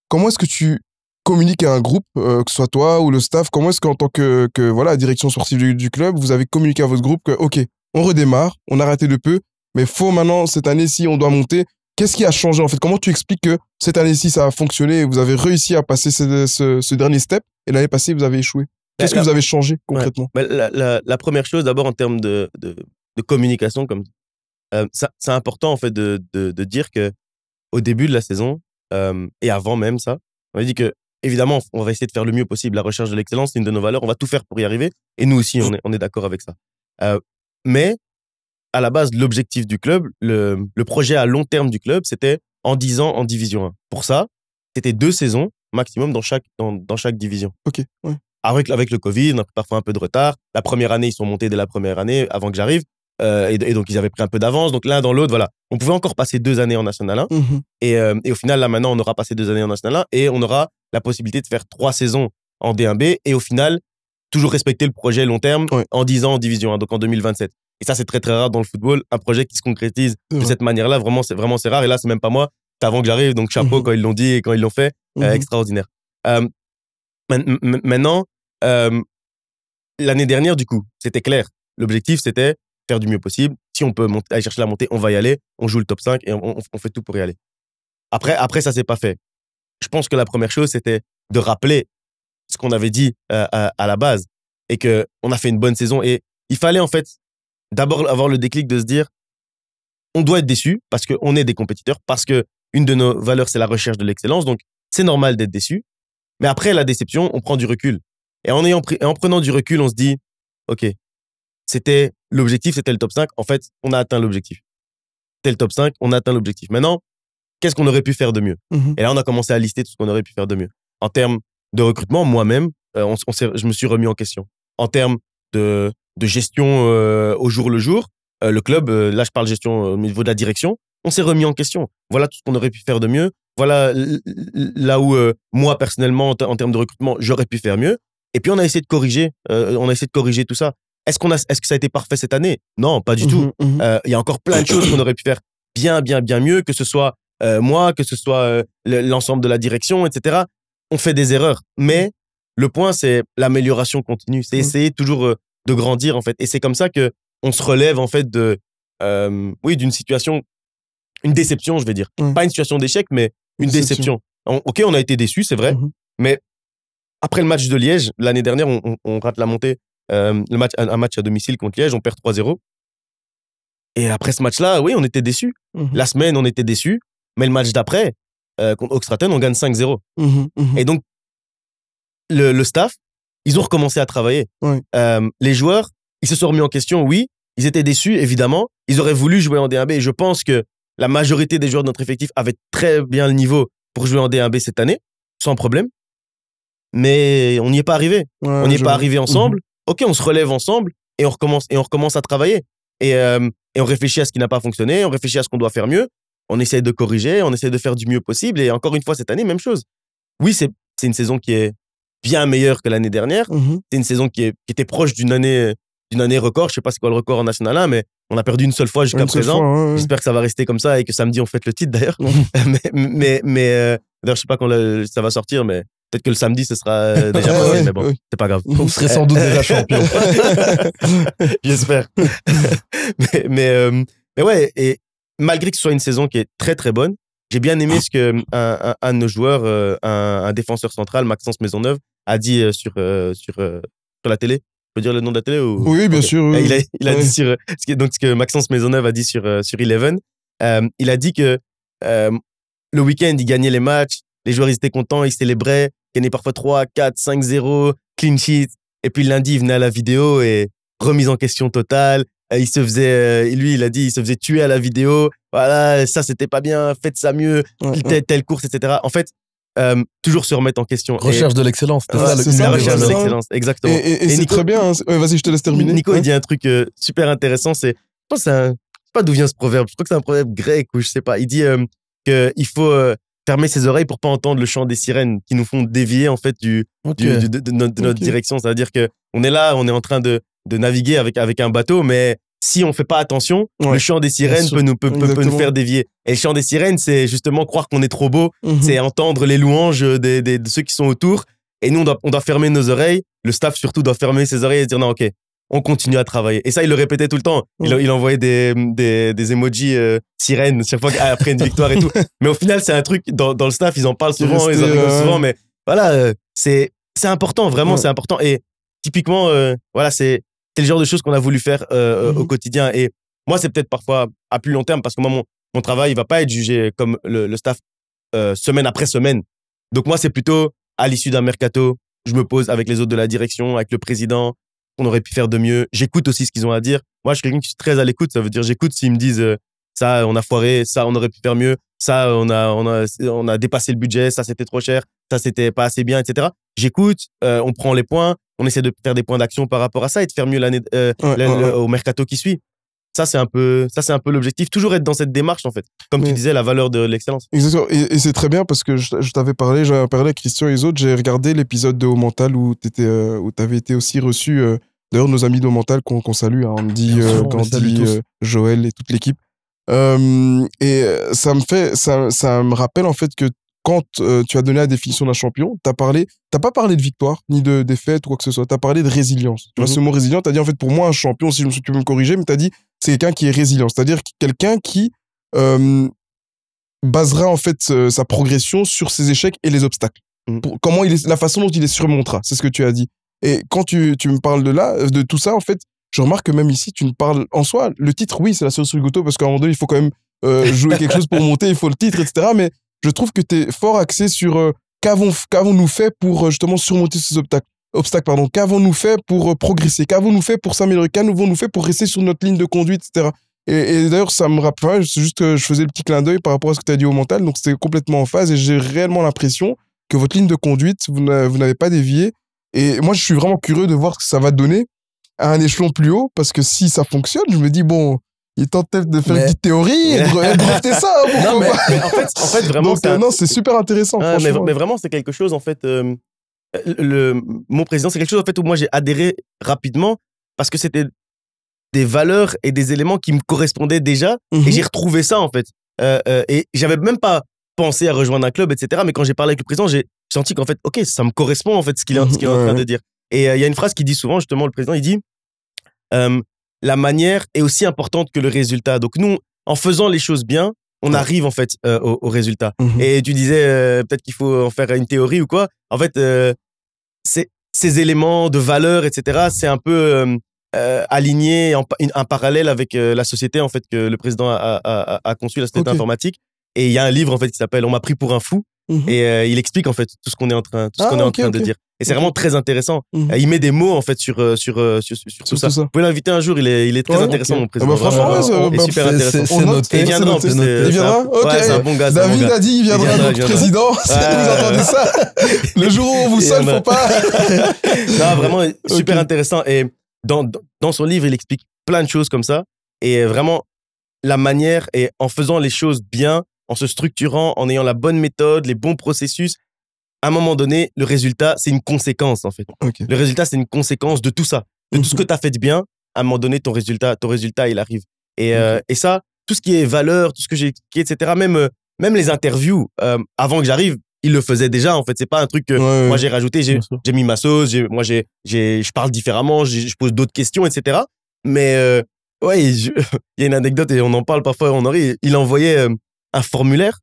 comment est-ce que tu communiques à un groupe, que ce soit toi ou le staff, comment est-ce qu'en tant que voilà, direction sportive du club, vous avez communiqué à votre groupe que, OK, on redémarre, on a raté de peu, mais faut maintenant, cette année-ci, on doit monter. Qu'est-ce qui a changé en fait? Comment tu expliques que cette année-ci, ça a fonctionné et vous avez réussi à passer ce dernier step et l'année passée, vous avez échoué? Qu'est-ce que vous avez changé concrètement? La première chose, d'abord, en termes de communication, comme c'est important en fait de dire que au début de la saison et avant même ça, on a dit que évidemment, on va essayer de faire le mieux possible. La recherche de l'excellence, c'est une de nos valeurs. On va tout faire pour y arriver. Et nous aussi, on est d'accord avec ça. Mais à la base, l'objectif du club, le projet à long terme du club, c'était en 10 ans en Division 1. Pour ça, c'était 2 saisons maximum dans chaque division. Ok. Ouais. Avec le Covid, on a parfois un peu de retard. La première année, ils sont montés dès la première année avant que j'arrive. Et donc, ils avaient pris un peu d'avance. Donc, l'un dans l'autre, voilà. On pouvait encore passer 2 années en National 1. Mhm. Et au final, là, maintenant, on aura passé 2 années en National 1 et on aura la possibilité de faire 3 saisons en D1B. Et au final, toujours respecter le projet long terme en 10 ans en Division 1, donc en 2027. Et ça, c'est très, très rare dans le football. Un projet qui se concrétise de cette manière-là, vraiment, c'est rare. Et là, c'est même pas moi. C'est avant que j'arrive. Donc, chapeau quand ils l'ont dit et quand ils l'ont fait. Extraordinaire. Maintenant, l'année dernière, du coup, c'était clair. L'objectif, c'était faire du mieux possible. Si on peut aller chercher la montée, on va y aller. On joue le top 5 et on fait tout pour y aller. Après, ça s'est pas fait. Je pense que la première chose, c'était de rappeler ce qu'on avait dit à la base et que on a fait une bonne saison. Et il fallait en fait d'abord avoir le déclic de se dire on doit être déçu parce qu'on est des compétiteurs, parce que une de nos valeurs, c'est la recherche de l'excellence. Donc, c'est normal d'être déçu. Mais après la déception, on prend du recul. Et en prenant du recul, on se dit, OK, l'objectif, c'était le top 5. En fait, on a atteint l'objectif. C'était le top 5, on a atteint l'objectif. Maintenant, qu'est-ce qu'on aurait pu faire de mieux? Et là, on a commencé à lister tout ce qu'on aurait pu faire de mieux. En termes de recrutement, moi-même, je me suis remis en question. En termes de gestion au jour le jour, le club, là, je parle gestion au niveau de la direction, on s'est remis en question. Voilà tout ce qu'on aurait pu faire de mieux. Voilà là où moi, personnellement, en termes de recrutement, j'aurais pu faire mieux. Et puis, on a essayé de corriger. Tout ça. Est-ce que ça a été parfait cette année? Non, pas du tout. Il y a encore plein de choses qu'on aurait pu faire bien mieux, que ce soit moi, que ce soit l'ensemble de la direction, etc. On fait des erreurs. Mais le point, c'est l'amélioration continue. C'est essayer toujours de grandir, en fait. Et c'est comme ça que on se relève, en fait, d'une situation, une déception, je vais dire. Pas une situation d'échec, mais une déception. OK, on a été déçus, c'est vrai. Mais après le match de Liège, l'année dernière, on rate la montée. Un match à domicile contre Liège, on perd 3-0. Et après ce match-là, oui, on était déçus. La semaine, on était déçus. Mais le match d'après, contre Oxtraten, on gagne 5-0. Et donc, le staff, ils ont recommencé à travailler. Les joueurs, ils se sont remis en question, oui. Ils étaient déçus, évidemment. Ils auraient voulu jouer en D1B. Et je pense que la majorité des joueurs de notre effectif avaient très bien le niveau pour jouer en D1B cette année, sans problème. Mais on n'y est pas arrivé. On n'y est pas arrivé ensemble. OK, on se relève ensemble et on recommence à travailler. Et on réfléchit à ce qui n'a pas fonctionné, on réfléchit à ce qu'on doit faire mieux. On essaie de corriger, on essaie de faire du mieux possible. Et encore une fois, cette année, même chose. Oui, c'est une saison qui est bien meilleure que l'année dernière. C'est une saison qui était proche d'une année record. Je sais pas c'est quoi le record en National 1, mais on a perdu une seule fois jusqu'à présent. J'espère que ça va rester comme ça et que samedi, on fête le titre d'ailleurs. mais d'ailleurs, je sais pas quand ça va sortir, mais peut-être que le samedi, ce sera déjà passé, mais bon, c'est pas grave. On serait sans doute déjà champion. J'espère. mais ouais, et malgré que ce soit une saison qui est très très bonne, j'ai bien aimé ce que un de nos joueurs, un défenseur central, Maxence Maisonneuve, a dit sur la télé. Je peux dire le nom de la télé ou... Oui, bien sûr. Oui. Il a dit ce que Maxence Maisonneuve a dit sur Eleven. Il a dit que le week-end, il gagnait les matchs, les joueurs ils étaient contents, ils célébraient, ils gagnaient parfois 3, 4, 5-0, clean sheet. Et puis lundi, il venait à la vidéo et remise en question totale. Il se faisait, lui, il a dit, il se faisait tuer à la vidéo. Voilà, ça, c'était pas bien, faites ça mieux, telle course, etc. En fait, toujours se remettre en question. Recherche de l'excellence. C'est la recherche de l'excellence, exactement. Et c'est Nico, très bien. Vas-y, je te laisse terminer. Nico, il dit un truc super intéressant. Je pense que je sais pas d'où vient ce proverbe. Je crois que c'est un proverbe grec ou je sais pas. Il dit qu'il faut fermer ses oreilles pour pas entendre le chant des sirènes qui nous font dévier en fait de notre direction. C'est-à-dire que on est là, on est en train de naviguer avec un bateau, mais si on fait pas attention, le chant des sirènes peut nous faire dévier. Et le chant des sirènes, c'est justement croire qu'on est trop beau, c'est entendre les louanges de ceux qui sont autour. Et nous, on doit fermer nos oreilles. Le staff surtout doit fermer ses oreilles et dire non, ok, on continue à travailler. Et ça, il le répétait tout le temps. Il envoyait des emojis sirènes chaque fois après une victoire et tout. Mais au final, c'est un truc, dans le staff, ils en parlent souvent, ils en rigolent souvent. Mais voilà, c'est important, vraiment, c'est important. Et typiquement, voilà, c'est le genre de choses qu'on a voulu faire au quotidien. Et moi, c'est peut-être parfois à plus long terme parce que moi, mon travail, il va pas être jugé comme le staff semaine après semaine. Donc moi, c'est plutôt à l'issue d'un mercato, je me pose avec les autres de la direction, avec le président, on aurait pu faire de mieux. J'écoute aussi ce qu'ils ont à dire. Moi, je suis quelqu'un qui suis très à l'écoute. Ça veut dire, j'écoute s'ils me disent ça, on a foiré, ça, on aurait pu faire mieux, ça, on a dépassé le budget, ça, c'était trop cher, ça, c'était pas assez bien, etc. J'écoute, on prend les points, on essaie de faire des points d'action par rapport à ça et de faire mieux au mercato qui suit. Ça, c'est un peu l'objectif. Toujours être dans cette démarche, en fait. Comme tu disais, la valeur de l'excellence. Exactement. Et c'est très bien parce que j'avais parlé avec Christian et les autres. J'ai regardé l'épisode de Haut Mental où t'avais été aussi reçu. D'ailleurs, nos amis de Haut Mental qu'on salue, hein, Andy, Gandhi, Joël et toute l'équipe. Et ça me rappelle, en fait, que quand tu as donné la définition d'un champion, t'as pas parlé de victoire, ni de défaite ou quoi que ce soit. T'as parlé de résilience. Tu vois, ce mot résilient, t'as dit, en fait, pour moi, un champion, si tu peux me corriger, mais t'as dit, c'est quelqu'un qui est résilient. C'est-à-dire quelqu'un qui basera, en fait, sa progression sur ses échecs et les obstacles. La façon dont il les surmontera. C'est ce que tu as dit. Et quand tu me parles de tout ça, en fait, je remarque que même ici, tu me parles en soi. Le titre, oui, c'est la cerise sur le gâteau, parce qu'à un moment donné, il faut quand même jouer quelque chose pour monter, il faut le titre, etc. Mais je trouve que tu es fort axé sur qu'avons-nous fait pour justement surmonter ces obstacles. Qu'avons-nous fait pour progresser? Qu'avons-nous fait pour s'améliorer? Qu'avons-nous fait pour rester sur notre ligne de conduite, etc. Et d'ailleurs, ça me rappelle, c'est juste que je faisais le petit clin d'œil par rapport à ce que tu as dit au mental, donc c'était complètement en phase et j'ai réellement l'impression que votre ligne de conduite, vous n'avez pas dévié. Et moi, je suis vraiment curieux de voir ce que ça va donner à un échelon plus haut, parce que si ça fonctionne, je me dis, bon, il tente peut-être de faire une petite théorie et de drafter ça. Non, mais en fait, vraiment, donc, c'est super intéressant. Mais vraiment, c'est quelque chose, en fait, mon président, c'est quelque chose, en fait, où moi, j'ai adhéré rapidement parce que c'était des valeurs et des éléments qui me correspondaient déjà et j'ai retrouvé ça, en fait. Et j'avais même pas pensé à rejoindre un club, etc. Mais quand j'ai parlé avec le président, j'ai senti qu'en fait, ok, ça me correspond, en fait, ce qu'il est en train de dire. Et il y a une phrase qui dit souvent, justement, le président, il dit la manière est aussi importante que le résultat. Donc nous, en faisant les choses bien, on arrive en fait au résultat. Et tu disais peut-être qu'il faut en faire une théorie ou quoi. En fait, ces éléments de valeur, etc., c'est un peu aligné, un parallèle avec la société en fait que le président a conçu, la société informatique. Et il y a un livre en fait qui s'appelle On m'a pris pour un fou. Et il explique en fait tout ce qu'on est en train de dire. Et c'est vraiment très intéressant. Il met des mots en fait sur tout ça. Vous pouvez l'inviter un jour, il est très intéressant mon président. Franchement, il est super intéressant. Il viendra. Il viendra. Ok. C'est un bon gars. David a dit il viendra, notre président. Si vous entendez ça, le jour où on vous sonne, faut pas. Non, vraiment super intéressant. Et dans son livre, il explique plein de choses comme ça. Et vraiment la manière et en faisant les choses bien, en se structurant, en ayant la bonne méthode, les bons processus, à un moment donné, le résultat, c'est une conséquence, en fait. Le résultat, c'est une conséquence de tout ça. De tout ce que tu as fait de bien, à un moment donné, ton résultat, il arrive. Et ça, tout ce qui est valeur, tout ce que j'ai expliqué, etc., même les interviews, avant que j'arrive, il le faisait déjà, en fait. C'est pas un truc que moi, j'ai rajouté. J'ai mis ma sauce. Je parle différemment. Je pose d'autres questions, etc. Mais, il y a une anecdote et on en parle parfois, on en rit. Il envoyait un formulaire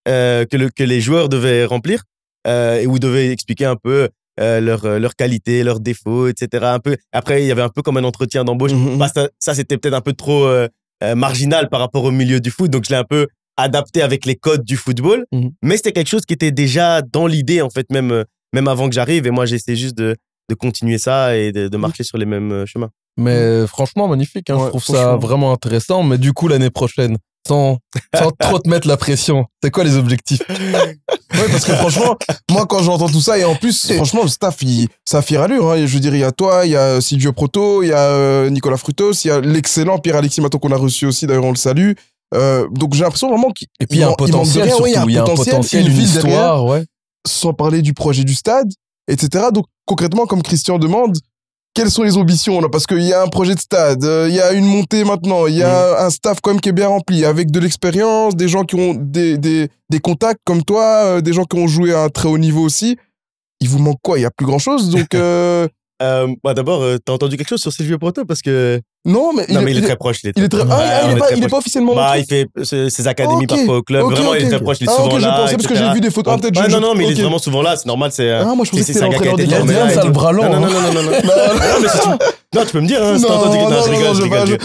que les joueurs devaient remplir et où ils devaient expliquer un peu leurs qualités, leurs défauts, etc. Un peu. Après, il y avait un peu comme un entretien d'embauche. Ça, c'était peut-être un peu trop marginal par rapport au milieu du foot, donc je l'ai un peu adapté avec les codes du football. Mais c'était quelque chose qui était déjà dans l'idée, en fait, même avant que j'arrive. Et moi, j'essaie juste de continuer ça et de marcher sur les mêmes chemins. Mais franchement, magnifique. Je trouve ça vraiment intéressant. Mais du coup, l'année prochaine, sans trop te mettre la pression, c'est quoi les objectifs? Parce que franchement, moi quand j'entends tout ça, et en plus, franchement, le staff, ça a fière allure. Je veux dire, il y a toi, il y a Silvio Proto, il y a Nicolas Frutos, il y a l'excellent Pierre-Alexis Maton qu'on a reçu aussi, d'ailleurs on le salue. Donc j'ai l'impression vraiment qu'il Et puis il y a un potentiel surtout, il y a un potentiel, une histoire, ouais. Sans parler du projet du stade, etc. Donc concrètement, comme Christian demande, quelles sont les ambitions là? Parce qu'il y a un projet de stade, il y a une montée maintenant, il y a un staff quand même qui est bien rempli, avec de l'expérience, des gens qui ont des contacts comme toi, des gens qui ont joué à un très haut niveau aussi. Il vous manque quoi? Il y a plus grand chose, donc. D'abord, t'as entendu quelque chose sur Silvio Proto parce que. Non, mais il est très proche. Il est pas officiellement. Il fait ses académies parfois au club. Vraiment, il est très proche. Il est souvent là. Je pensais parce que j'ai vu des photos. Non, mais il est vraiment souvent là. C'est normal. Moi, je pensais que c'était l'entraîneur des gardiens. Il a ça le bras long. Non, tu peux me dire. Non, je rigole.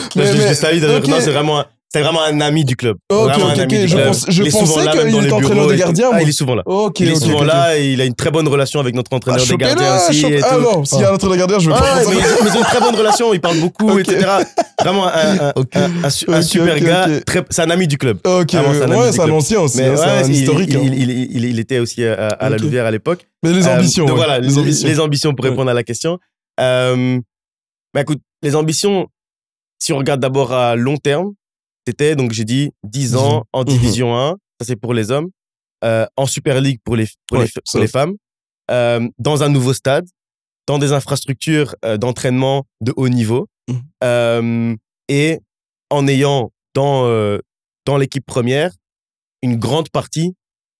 C'est vraiment un ami du club. Je pensais qu'il était entraîneur des gardiens. Il est souvent là. Il est souvent là et il a une très bonne relation avec notre entraîneur des gardiens aussi. Ah non, s'il y a un entraîneur des gardiens, je veux pas. Mais ils ont une très bonne relation, ils parlent beaucoup, etc. Vraiment un super gars. C'est un ami du club. Ok, ouais, c'est un ancien aussi. C'est un historique. Il était aussi à la Louvière à l'époque. Mais les ambitions. Donc voilà, les ambitions pour répondre à la question. Écoute, les ambitions, si on regarde d'abord à long terme, c'était, donc j'ai dit, 10 ans en Division 1, ça c'est pour les hommes, en Super League pour les femmes, dans un nouveau stade, dans des infrastructures d'entraînement de haut niveau, et en ayant dans l'équipe première une grande partie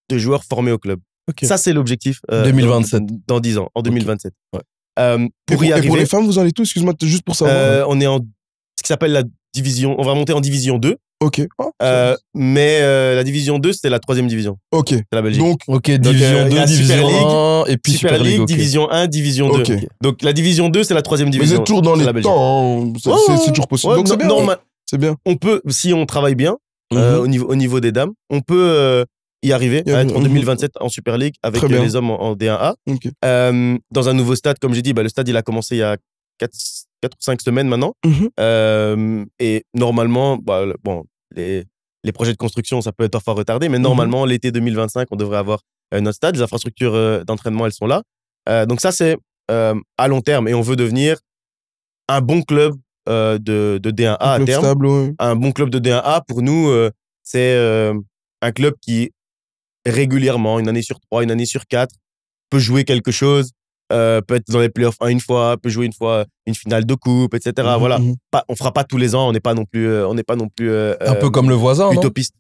de joueurs formés au club. Okay. Ça, c'est l'objectif 2027. Dans 10 ans, en 2027. Okay. Pour y arriver, et pour les femmes, vous en êtes tous, excuse-moi, juste pour savoir. On est en ce qui s'appelle la division, on va monter en division 2. Ok. Mais la division 2, c'était la 3e division. Ok. C'est la Belgique. Donc, division 2, division 1, et puis Super League, division 1, division 2. Okay. Donc la division 2, c'est la 3e division. Mais vous êtes toujours dans les temps, c'est toujours possible. Donc c'est bien. C'est bien. On peut, si on travaille bien, au niveau des dames, on peut y arriver à être en 2027 en Super League avec les hommes en D1A. Okay. Dans un nouveau stade, comme j'ai dit, le stade il a commencé il y a 4 ou 5 semaines maintenant. Et normalement, les projets de construction, ça peut être parfois retardé, mais normalement, l'été 2025, on devrait avoir notre stade. Les infrastructures d'entraînement, elles sont là. Donc ça, c'est à long terme. Et on veut devenir un bon club de D1A à terme. Stable, ouais. Un bon club de D1A, pour nous, c'est un club qui, régulièrement, une année sur 3, une année sur 4, peut jouer quelque chose. Peut être dans les playoffs une fois, peut jouer une fois une finale de coupe, etc. Voilà. On fera pas tous les ans, on n'est pas non plus un peu comme le voisin, utopiste.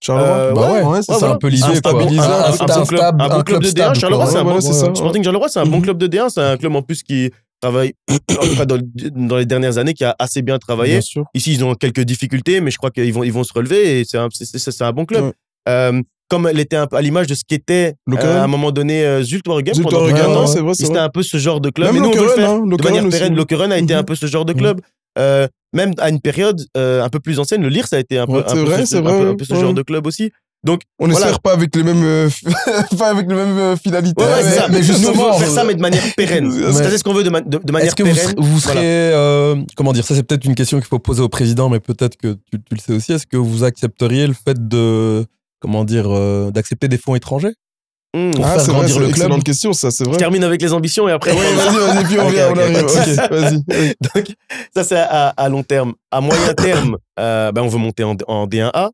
Charleroi, c'est ça un peu l'idée, quoi. Un bon club de D1. Charleroi, c'est un bon Sporting Charleroi, c'est un bon club de D1. C'est un club en plus qui travaille dans les dernières années, qui a assez bien travaillé. Ici, ils ont quelques difficultés, mais je crois qu'ils vont se relever et c'est un bon club. Comme elle était un peu à l'image de ce qu'était à un moment donné Zulte Waregem pendant un an. C'était un peu ce genre de club. Même et nous, on veut le faire de manière pérenne. Lokeren a été un peu ce genre de club. Même à une période un peu plus ancienne, le Lierse a été un peu ce genre de club aussi. Donc, on n'espère pas avec les mêmes finalités. Ouais, c'est ça. Mais justement, on veut faire ça, mais de manière pérenne. C'est ce qu'on veut de manière pérenne. Est-ce que vous serez, comment dire, ça c'est peut-être une question qu'il faut poser au président, mais peut-être que tu le sais aussi. Est-ce que vous accepteriez le fait d'accepter des fonds étrangers pour faire grandir le club? C'est une question, ça, c'est vrai. Je termine avec les ambitions et après. Vas-y, puis on arrive. Ok, vas-y. Donc, ça, c'est à long terme. À moyen terme, on veut monter en D1A.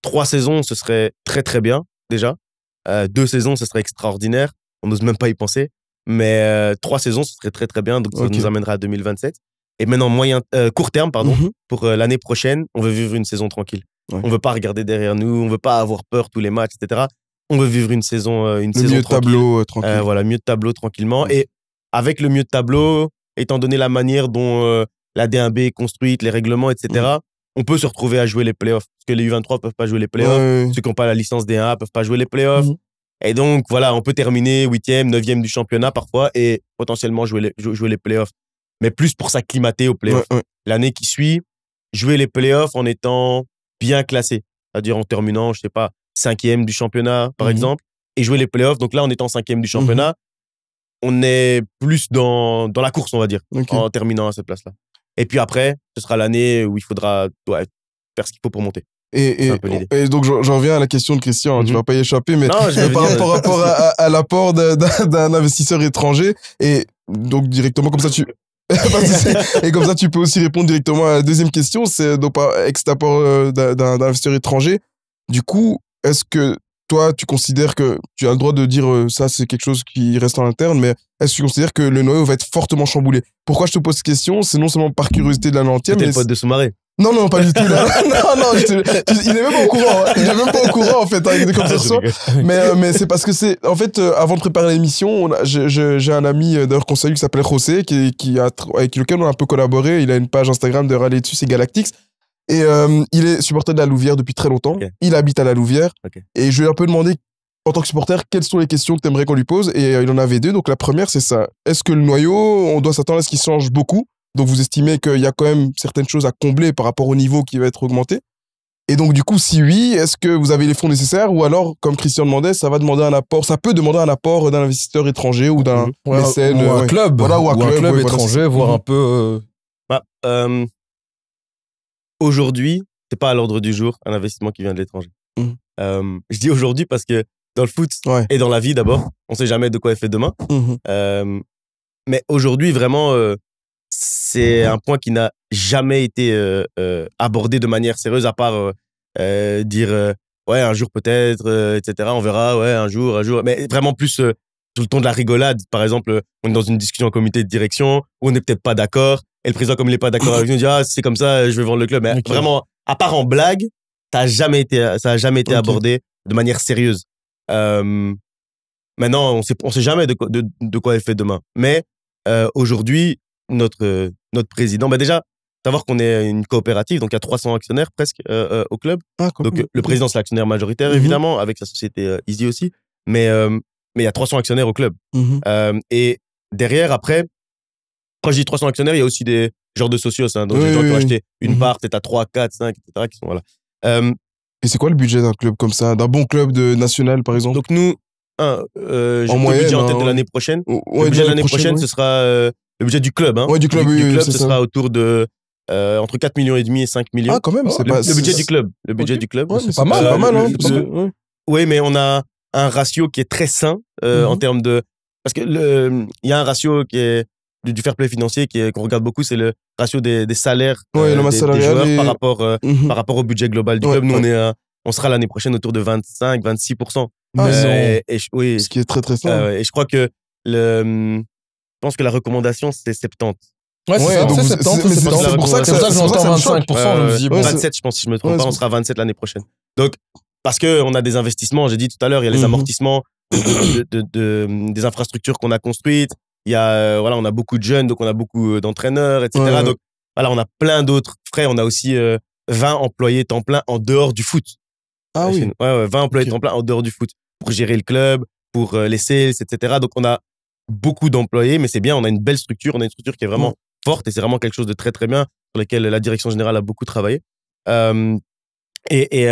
3 saisons, ce serait très, très bien, déjà. 2 saisons, ce serait extraordinaire. On n'ose même pas y penser. Mais 3 saisons, ce serait très, très bien. Donc, ça nous amènera à 2027. Et maintenant, court terme, pour l'année prochaine, on veut vivre une saison tranquille. On veut pas regarder derrière nous, on veut pas avoir peur tous les matchs, etc. On veut vivre une saison saison mieux de tableau tranquille. Voilà, mieux de tableau tranquillement. Et avec le mieux de tableau, étant donné la manière dont la D1B est construite, les règlements, etc., on peut se retrouver à jouer les playoffs. Parce que les U23 peuvent pas jouer les playoffs. Ceux qui n'ont pas la licence D1A peuvent pas jouer les playoffs. Et donc, voilà, on peut terminer 8e, 9e du championnat parfois et potentiellement jouer les playoffs. Mais plus pour s'acclimater aux playoffs. L'année qui suit, jouer les playoffs en étant bien classé. C'est-à-dire en terminant, je sais pas, 5e du championnat, par exemple, et jouer les playoffs. Donc là, en étant 5e du championnat, on est plus dans la course, on va dire, en terminant à cette place-là. Et puis après, ce sera l'année où il faudra faire ce qu'il faut pour monter. Et donc, j'en reviens à la question de Christian. Tu vas pas y échapper, mais par rapport à l'apport d'un investisseur étranger, et donc directement comme ça, Pas de souci. Et comme ça, tu peux aussi répondre directement à la deuxième question. C'est donc ex-apport d'un investisseur étranger. Du coup, est-ce que toi, tu considères que tu as le droit de dire ça, c'est quelque chose qui reste en interne, mais est-ce que tu considères que le noyau va être fortement chamboulé? Pourquoi je te pose cette question? C'est non seulement par curiosité de la 90e, mais le pote de Soumaré. Non, non, pas du tout. Là. Non, il est même pas au courant. Hein. Il est même pas au coururant, en fait, hein, comme ça soit. Mais c'est parce que c'est, en fait, avant de préparer l'émission, j'ai un ami, d'ailleurs, qu'on salue, qui s'appelle José, avec lequel on a un peu collaboré. Il a une page Instagram de Rallye dessus, c'est Galactix. Et il est supporter de la Louvière depuis très longtemps. Okay. Il habite à la Louvière. Okay. Et je lui ai un peu demandé, en tant que supporter, quelles sont les questions que tu aimerais qu'on lui pose. Et il en avait deux. Donc la première, c'est ça. Est-ce que le noyau, on doit s'attendre à ce qu'il change beaucoup? Donc vous estimez qu'il y a quand même certaines choses à combler par rapport au niveau qui va être augmenté? Et donc du coup, si oui, est-ce que vous avez les fonds nécessaires? Ou alors, comme Christian demandait, ça va demander un apport, ça peut demander un apport d'un investisseur étranger ou d'un mécène. Ou un club. Voilà, ou un club étranger, voir un peu... Aujourd'hui, c'est pas à l'ordre du jour un investissement qui vient de l'étranger. Je dis aujourd'hui parce que dans le foot et dans la vie d'abord, on sait jamais de quoi est fait demain. Mais aujourd'hui, vraiment, c'est un point qui n'a jamais été abordé de manière sérieuse, à part dire ouais, un jour peut-être, etc. On verra, ouais, un jour. Mais vraiment plus tout le ton de la rigolade. Par exemple, on est dans une discussion en comité de direction où on n'est peut-être pas d'accord. Et le président, comme il n'est pas d'accord avec nous, dit ah, c'est comme ça, je vais vendre le club. Mais vraiment, à part en blague, ça a jamais été abordé de manière sérieuse. Maintenant, on sait jamais de quoi est fait demain. Mais aujourd'hui, notre président, déjà, savoir qu'on est une coopérative, donc il y a 300 actionnaires presque au club. Donc le président, c'est l'actionnaire majoritaire, évidemment, avec sa société Easy aussi. Mais il y a 300 actionnaires au club. Et derrière, après, quand je dis 300 actionnaires, il y a aussi des genres de socios, hein, donc des gens qui ont acheté une part, peut-être à 3, 4, 5, etc. Qui sont, voilà. Et c'est quoi le budget d'un club comme ça, d'un bon club national, par exemple? Donc nous, j'ai le budget en tête de l'année prochaine. Le budget de l'année prochaine, ce sera le budget du club. Hein. Ouais, du club, du club, ce sera autour de entre 4,5 millions et 5 millions. Ah, quand même, c'est pas... Le budget du club. Le budget du club. Ouais, c'est pas mal, hein. Oui, mais on a un ratio qui est très sain en termes de... Parce que il y a un ratio qui est du fair play financier qu'on regarde beaucoup, c'est le ratio des salaires des joueurs par rapport au budget global du club. Nous, on sera l'année prochaine autour de 25-26%. Oui. Ce qui est très très sain. Et je crois que je pense que la recommandation, c'est 70. Ouais, c'est 70. C'est pour ça que je m'entends 25%. Je me dis, 27, je pense, si je me trompe pas, on sera 27 l'année prochaine. Donc, parce qu'on a des investissements, j'ai dit tout à l'heure, il y a les amortissements des infrastructures qu'on a construites. Il y a, on a beaucoup de jeunes, donc on a beaucoup d'entraîneurs, etc. Donc, voilà, on a plein d'autres frais. On a aussi 20 employés temps plein en dehors du foot. Ah oui. 20 employés temps plein en dehors du foot pour gérer le club, pour les sales, etc. Donc, on a beaucoup d'employés, mais c'est bien, on a une belle structure. On a une structure qui est vraiment forte et c'est vraiment quelque chose de très, très bien sur lequel la direction générale a beaucoup travaillé. Et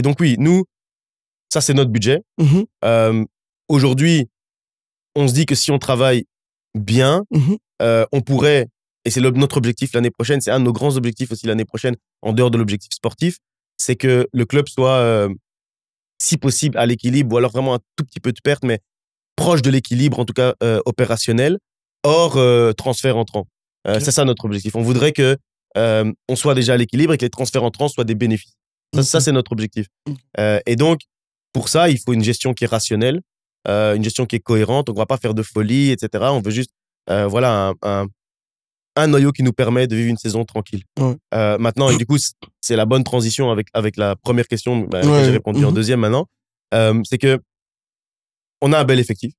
donc, oui, nous, ça, c'est notre budget. Aujourd'hui, on se dit que si on travaille bien, on pourrait, et c'est notre objectif l'année prochaine, c'est un de nos grands objectifs aussi l'année prochaine, en dehors de l'objectif sportif, c'est que le club soit, si possible, à l'équilibre, ou alors vraiment un tout petit peu de perte, mais proche de l'équilibre, en tout cas opérationnel, hors transfert entrant. C'est ça notre objectif. On voudrait que on soit déjà à l'équilibre et que les transferts entrants soient des bénéfices. Ça c'est notre objectif. Et donc, pour ça, il faut une gestion qui est rationnelle, une gestion qui est cohérente. On ne va pas faire de folie, etc. On veut juste un noyau qui nous permet de vivre une saison tranquille. Maintenant, et du coup, c'est la bonne transition avec la première question que j'ai répondu en deuxième maintenant. C'est que on a un bel effectif.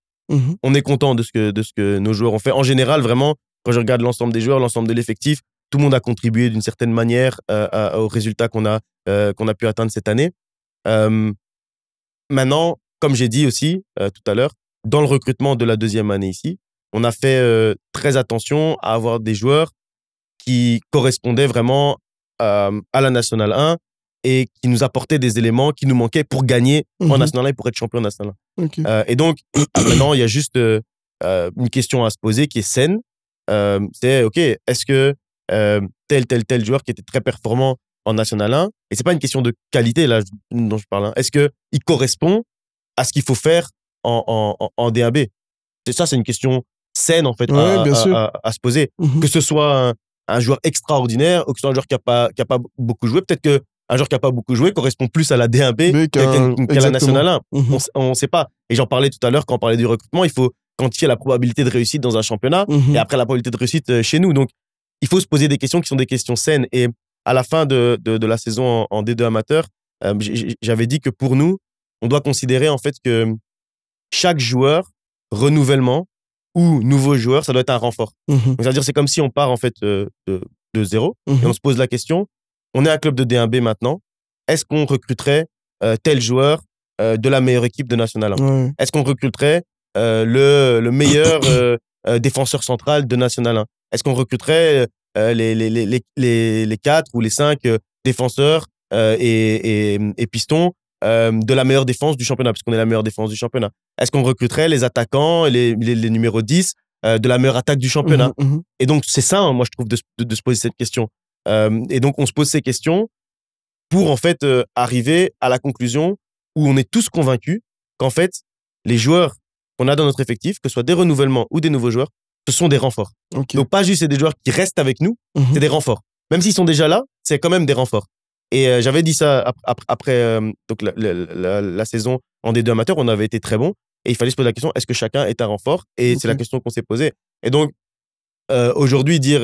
On est content de ce que nos joueurs ont fait. En général, vraiment, quand je regarde l'ensemble des joueurs, l'ensemble de l'effectif, tout le monde a contribué d'une certaine manière aux résultats qu'on a pu atteindre cette année. Maintenant, comme j'ai dit aussi tout à l'heure, dans le recrutement de la deuxième année ici, on a fait très attention à avoir des joueurs qui correspondaient vraiment à la Nationale 1 et qui nous apportaient des éléments qui nous manquaient pour gagner en Nationale 1 et pour être champion National 1. Okay. Et donc, maintenant, il y a juste une question à se poser qui est saine. C'est, OK, est-ce que tel joueur qui était très performant en National 1, et c'est pas une question de qualité là dont je parle, est-ce qu'il correspond à ce qu'il faut faire en D1B? C'est une question saines en fait bien sûr. à se poser. Que ce soit un joueur extraordinaire ou que ce soit un joueur qui a pas beaucoup joué. Peut-être que un joueur qui a pas beaucoup joué correspond plus à la D1B qu'à la Nationale 1. On sait pas. Et j'en parlais tout à l'heure quand on parlait du recrutement. Il faut quantifier la probabilité de réussite dans un championnat et après la probabilité de réussite chez nous. Donc, il faut se poser des questions qui sont des questions saines. Et à la fin de la saison en D2 amateur, j'avais dit que pour nous, on doit considérer en fait que chaque joueur, renouvellement ou nouveau joueur, ça doit être un renfort. Donc, c'est-à-dire, c'est comme si on part en fait de zéro et on se pose la question, on est un club de D1B maintenant, est-ce qu'on recruterait tel joueur de la meilleure équipe de National 1 ? Est-ce qu'on recruterait le meilleur défenseur central de National 1 ? Est-ce qu'on recruterait les 4 ou les 5 défenseurs et pistons de la meilleure défense du championnat, puisqu'on est la meilleure défense du championnat? Est-ce qu'on recruterait les attaquants et les numéros 10 de la meilleure attaque du championnat? Et donc, c'est ça, hein, moi, je trouve, de se poser cette question. Et donc, on se pose ces questions pour, en fait, arriver à la conclusion où on est tous convaincus qu'en fait, les joueurs qu'on a dans notre effectif, que ce soit des renouvellements ou des nouveaux joueurs, ce sont des renforts. Donc, pas juste c'est des joueurs qui restent avec nous, c'est des renforts. Même s'ils sont déjà là, c'est quand même des renforts. Et j'avais dit ça après donc la saison en D2 amateur, on avait été très bon. Et il fallait se poser la question, est-ce que chacun est un renfort? Et c'est la question qu'on s'est posée. Et donc, aujourd'hui, dire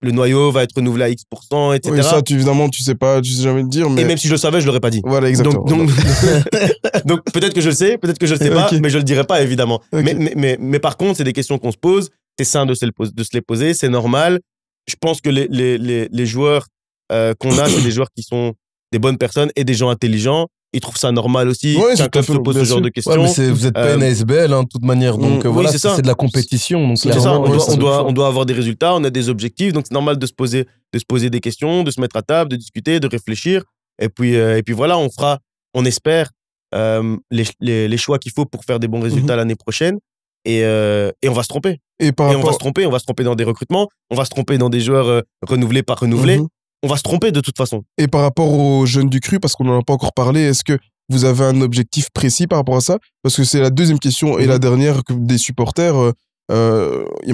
le noyau va être renouvelé à X%, etc. Oui, ça, évidemment, tu sais jamais le dire. Mais... Et même si je le savais, je l'aurais pas dit. Voilà, exactement. Donc peut-être que je le sais, peut-être que je le sais pas, mais je le dirai pas, évidemment. Mais par contre, c'est des questions qu'on se pose. C'est sain de se les poser, c'est normal. Je pense que les joueurs qu'on a, c'est des joueurs qui sont des bonnes personnes et des gens intelligents. Ils trouvent ça normal aussi qu'un club se pose ce genre de questions. Ouais, mais vous n'êtes pas une ASBL, hein, de toute manière. Donc voilà, c'est de la compétition. Donc, c'est ça, on doit avoir des résultats, on a des objectifs. Donc c'est normal de se poser des questions, de se mettre à table, de discuter, de réfléchir. Et puis voilà, on fera, on espère, les choix qu'il faut pour faire des bons résultats l'année prochaine. Et on va se tromper. On va se tromper dans des recrutements, on va se tromper dans des joueurs renouvelés, pas renouvelés. On va se tromper de toute façon. Et par rapport aux jeunes du cru, parce qu'on n'en a pas encore parlé, est-ce que vous avez un objectif précis par rapport à ça? Parce que c'est la deuxième question et la dernière des supporters. Il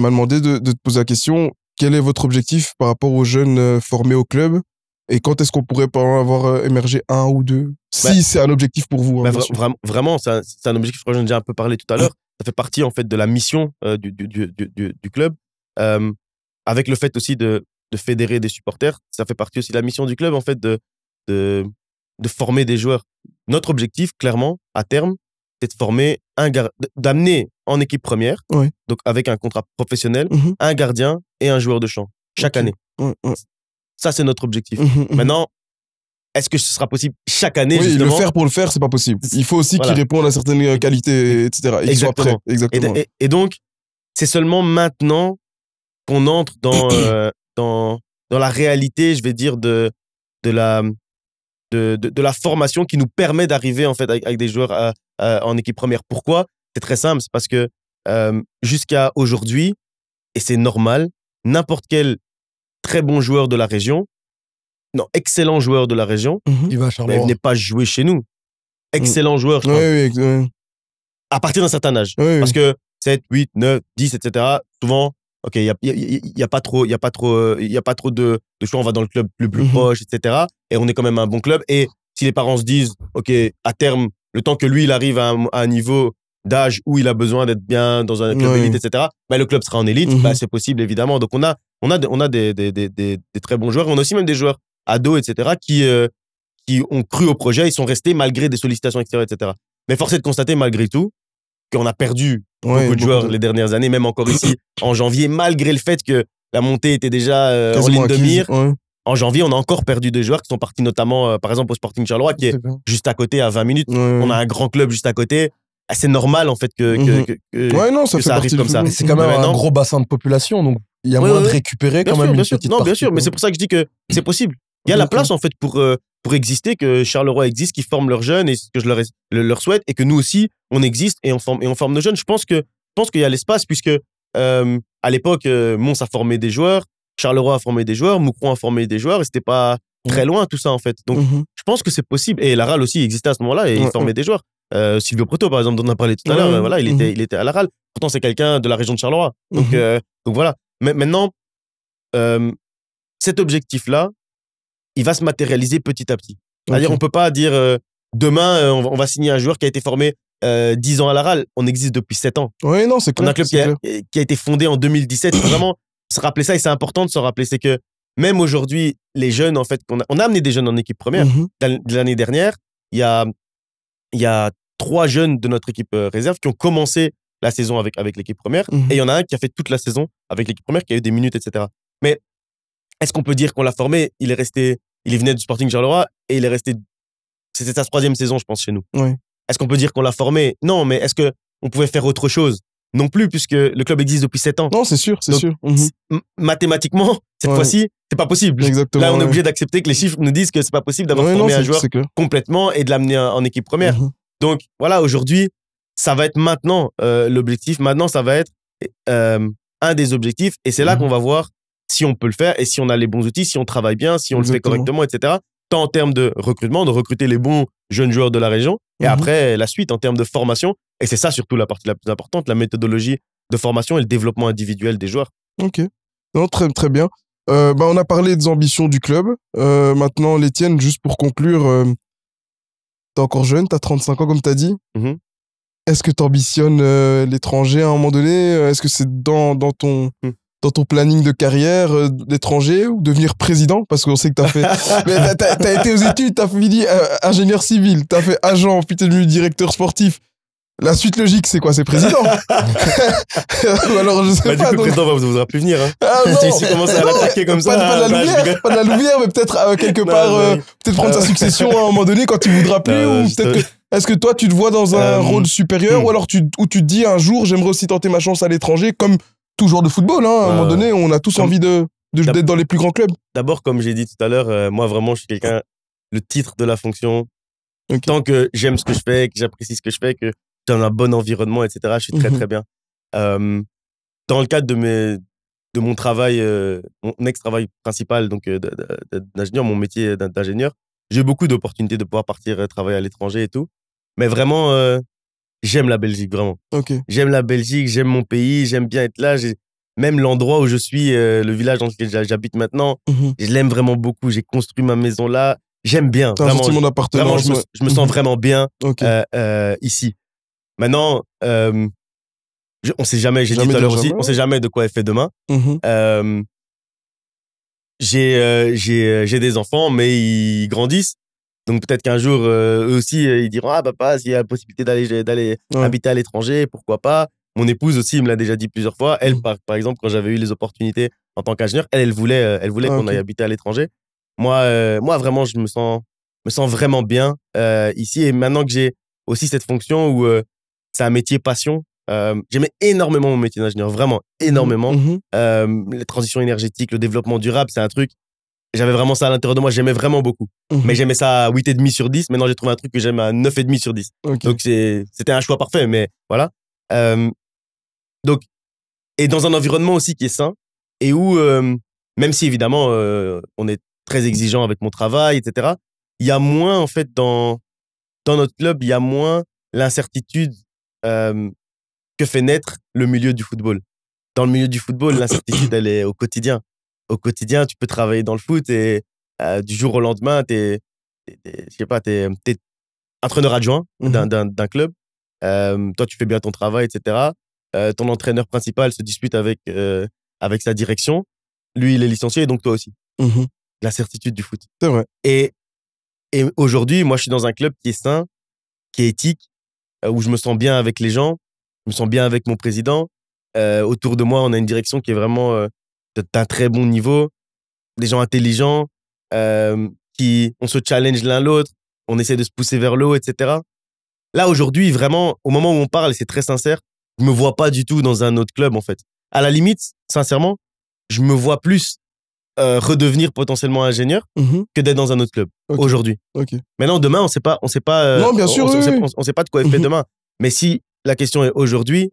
m'a demandé de te poser la question, quel est votre objectif par rapport aux jeunes formés au club? Et quand est-ce qu'on pourrait en avoir émergé un ou deux? Si c'est un objectif pour vous. Vraiment, c'est un objectif que j'en ai déjà un peu parlé tout à l'heure. Ça fait partie en fait de la mission du club. Avec le fait aussi de fédérer des supporters, ça fait partie aussi de la mission du club en fait de former des joueurs. Notre objectif, clairement, à terme, c'est de former d'amener en équipe première, donc avec un contrat professionnel, un gardien et un joueur de champ chaque année. Ça, c'est notre objectif. Maintenant, est-ce que ce sera possible chaque année, justement? Le faire pour le faire, c'est pas possible. Il faut aussi qu'il réponde à certaines qualités, etc. Et qu'il soit prêt. Exactement. Et donc, c'est seulement maintenant qu'on entre dans la réalité, je vais dire, de la formation qui nous permet d'arriver en fait avec des joueurs en équipe première. Pourquoi? C'est très simple, c'est parce que jusqu'à aujourd'hui, et c'est normal, n'importe quel très bon joueur de la région, excellent joueur de la région, il va à Charleroi, n'est pas joué chez nous. Excellent joueur, je crois. À partir d'un certain âge. Parce que 7, 8, 9, 10, etc., souvent, ok, il y a pas trop de choix, on va dans le club le plus proche, etc. Et on est quand même un bon club. Et si les parents se disent, ok, à terme, le temps que lui, il arrive à un niveau d'âge où il a besoin d'être bien dans un club élite, etc., le club sera en élite, c'est possible, évidemment. Donc, on a des très bons joueurs. On a aussi même des joueurs ados, etc., qui ont cru au projet, ils sont restés malgré des sollicitations extérieures, etc. Mais force est de constater, malgré tout, qu'on a perdu beaucoup de joueurs les dernières années, même encore ici en janvier, malgré le fait que la montée était déjà en ligne de mire. En janvier, on a encore perdu des joueurs qui sont partis notamment, par exemple, au Sporting Charleroi, qui est juste à côté, à 20 minutes. On a un grand club juste à côté. C'est normal, en fait, que ça arrive comme ça. C'est quand même un gros bassin de population, donc il y a moyen de récupérer quand même une petite partie. Bien sûr, mais c'est pour ça que je dis que c'est possible. Il y a la place, en fait, pour exister, que Charleroi existe, qu'ils forment leurs jeunes, et que je leur souhaite, et que nous aussi, on existe et on forme nos jeunes. Je pense qu'il y a l'espace, puisque à l'époque, Mons a formé des joueurs, Charleroi a formé des joueurs, Moucron a formé des joueurs, et c'était pas très loin tout ça, en fait. Donc, je pense que c'est possible. Et Laral aussi existait à ce moment-là, et il formait des joueurs. Silvio Proto, par exemple, dont on a parlé tout à l'heure, voilà, il était à l'Aral. Pourtant, c'est quelqu'un de la région de Charleroi. Donc voilà. Mais maintenant, cet objectif-là, il va se matérialiser petit à petit. C'est-à-dire, on peut pas dire demain, on va signer un joueur qui a été formé 10 ans à l'Aral. On existe depuis 7 ans. Oui, non, c'est clair. On a un club qui a été fondé en 2017. Il faut vraiment se rappeler ça, et c'est important de se rappeler. C'est que même aujourd'hui, les jeunes, en fait, on a amené des jeunes en équipe première. L'année dernière, il y a 3 jeunes de notre équipe réserve qui ont commencé la saison avec l'équipe première. Et il y en a un qui a fait toute la saison avec l'équipe première, qui a eu des minutes, etc. Mais est-ce qu'on peut dire qu'on l'a formé? Il venait du Sporting Charleroi et il est resté. C'était sa 3e saison, je pense, chez nous. Oui. Est-ce qu'on peut dire qu'on l'a formé? Non, mais est-ce qu'on pouvait faire autre chose? Non plus, puisque le club existe depuis 7 ans. Non, c'est sûr, c'est Donc, sûr. Mathématiquement, cette fois-ci, c'est pas possible. Exactement, là, on est obligé d'accepter que les chiffres nous disent que c'est pas possible d'avoir formé un joueur complètement et de l'amener en équipe première. Donc, voilà, aujourd'hui, ça va être maintenant l'objectif. Maintenant, ça va être un des objectifs. Et c'est là qu'on va voir si on peut le faire et si on a les bons outils, si on travaille bien, si on le fait correctement, etc. Tant en termes de recrutement, de recruter les bons jeunes joueurs de la région, et après, la suite en termes de formation. Et c'est ça surtout la partie la plus importante, la méthodologie de formation et le développement individuel des joueurs. Ok. Non, très, très bien. On a parlé des ambitions du club. Maintenant, les tiennes, juste pour conclure, t'es encore jeune, t'as 35 ans, comme t'as dit. Est-ce que t'ambitionnes l'étranger à un moment donné? Est-ce que c'est dans ton planning de carrière d'étranger ou devenir président? Parce qu'on sait que t'as fait... Mais t'as été aux études, t'as fini ingénieur civil, t'as fait agent, puis t'es devenu directeur sportif. La suite logique, c'est quoi? C'est président. Ou alors, je sais pas. Du coup, le président vous voudra plus venir. Hein. Ah, non. Si commence à l'attaquer comme ça. Pas de la Louvière, mais peut-être quelque part, peut-être prendre sa succession à un moment donné quand il voudra plus. Ou peut-être que... Est-ce que toi, tu te vois dans un rôle supérieur ou alors où tu te dis un jour, j'aimerais aussi tenter ma chance à l'étranger, comme tout joueur de football, hein, à un moment donné, on a tous envie d'être dans les plus grands clubs. D'abord, comme j'ai dit tout à l'heure, moi vraiment, je suis quelqu'un, le titre de la fonction, tant que j'aime ce que je fais, que j'apprécie ce que je fais, que j'ai un bon environnement, etc., je suis très, très bien. Dans le cadre de mon travail, mon ex-travail principal, donc d'ingénieur, mon métier d'ingénieur, j'ai eu beaucoup d'opportunités de pouvoir partir travailler à l'étranger et tout. Mais vraiment, j'aime la Belgique, vraiment. J'aime la Belgique, j'aime mon pays, j'aime bien être là. Même l'endroit où je suis, le village dans lequel j'habite maintenant, je l'aime vraiment beaucoup. J'ai construit ma maison là. J'aime bien. T'as vraiment, senti mon appartenance. Vraiment, je me sens vraiment bien ici. Maintenant, on sait jamais, j'ai dit tout à l'heure aussi, on sait jamais de quoi est fait demain. J'ai des enfants, mais ils grandissent. Donc peut-être qu'un jour, eux aussi, ils diront « Ah papa, s'il y a la possibilité d'aller habiter à l'étranger, pourquoi pas ?» Mon épouse aussi me l'a déjà dit plusieurs fois. Elle, par exemple, quand j'avais eu les opportunités en tant qu'ingénieur, elle voulait qu'on aille habiter à l'étranger. Moi, vraiment, je me sens vraiment bien ici. Et maintenant que j'ai aussi cette fonction où c'est un métier passion, j'aimais énormément mon métier d'ingénieur, vraiment énormément. La transition énergétique, le développement durable, c'est un truc. J'avais vraiment ça à l'intérieur de moi, j'aimais vraiment beaucoup. Mais j'aimais ça à 8,5 sur 10. Maintenant, j'ai trouvé un truc que j'aime à 9,5 sur 10. Donc, c'était un choix parfait, mais voilà. Donc, et dans un environnement aussi qui est sain et où, même si évidemment, on est très exigeant avec mon travail, etc., il y a moins, en fait, dans notre club, il y a moins l'incertitude que fait naître le milieu du football. Dans le milieu du football, l'incertitude, elle est au quotidien. Au quotidien, tu peux travailler dans le foot et du jour au lendemain, t'es entraîneur adjoint d'un club. Toi, tu fais bien ton travail, etc. Ton entraîneur principal se dispute avec sa direction. Lui, il est licencié, et donc toi aussi. L'incertitude du foot. C'est vrai. Et aujourd'hui, moi, je suis dans un club qui est sain, qui est éthique, où je me sens bien avec les gens, je me sens bien avec mon président. Autour de moi, on a une direction qui est vraiment d'un très bon niveau, des gens intelligents, on se challenge l'un l'autre, on essaie de se pousser vers le haut, etc. Là, aujourd'hui, vraiment, au moment où on parle, et c'est très sincère, je me vois pas du tout dans un autre club, en fait. À la limite, sincèrement, je me vois plus redevenir potentiellement ingénieur que d'être dans un autre club aujourd'hui. Maintenant, demain, on sait pas. Non, bien sûr, on sait pas de quoi est fait demain. Mais si la question est aujourd'hui,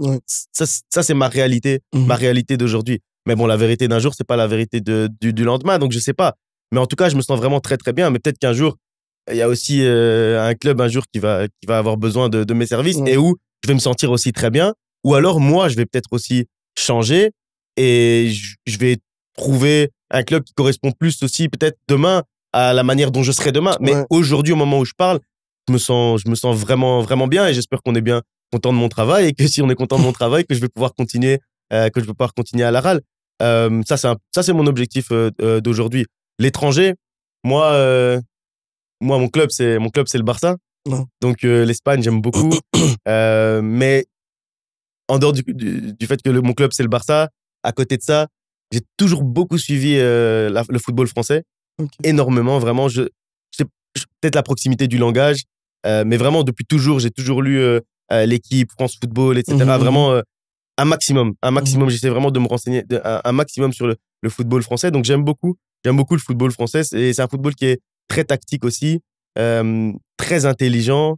ça c'est ma réalité, ma réalité d'aujourd'hui. Mais bon, la vérité d'un jour, c'est pas la vérité du lendemain, donc je sais pas. Mais en tout cas, je me sens vraiment très très bien. Mais peut-être qu'un jour, il y a aussi un club un jour qui va avoir besoin de mes services et où je vais me sentir aussi très bien. Ou alors, moi, je vais peut-être aussi changer et je vais trouver un club qui correspond plus aussi peut-être demain à la manière dont je serai demain. Mais aujourd'hui, au moment où je parle, je me sens vraiment, vraiment bien et j'espère qu'on est bien content de mon travail et que si on est content de mon travail, que je vais pouvoir continuer à l'Aral. Ça, c'est mon objectif d'aujourd'hui. L'étranger, moi, mon club, c'est le Barça. Donc, l'Espagne, j'aime beaucoup. Mais en dehors du fait que mon club, c'est le Barça, à côté de ça, j'ai toujours beaucoup suivi le football français. Énormément, vraiment. Peut-être la proximité du langage, mais vraiment, depuis toujours, j'ai toujours lu l'équipe, France Football, etc. Vraiment, un maximum. J'essaie vraiment de me renseigner un maximum sur le football français. Donc, j'aime beaucoup le football français. C'est un football qui est très tactique aussi, très intelligent,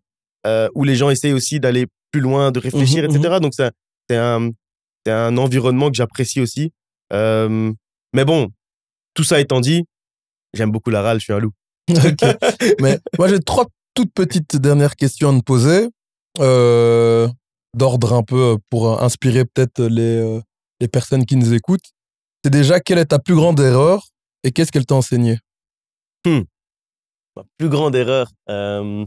où les gens essayent aussi d'aller plus loin, de réfléchir, etc. Donc, c'est un environnement que j'apprécie aussi. Mais bon, tout ça étant dit, j'aime beaucoup la RAL, je suis un loup. Ok. Mais moi, j'ai 3 toutes petites dernières questions à te poser, d'ordre un peu pour inspirer peut-être les personnes qui nous écoutent. C'est déjà, quelle est ta plus grande erreur et qu'est-ce qu'elle t'a enseigné? Ma plus grande erreur. Ce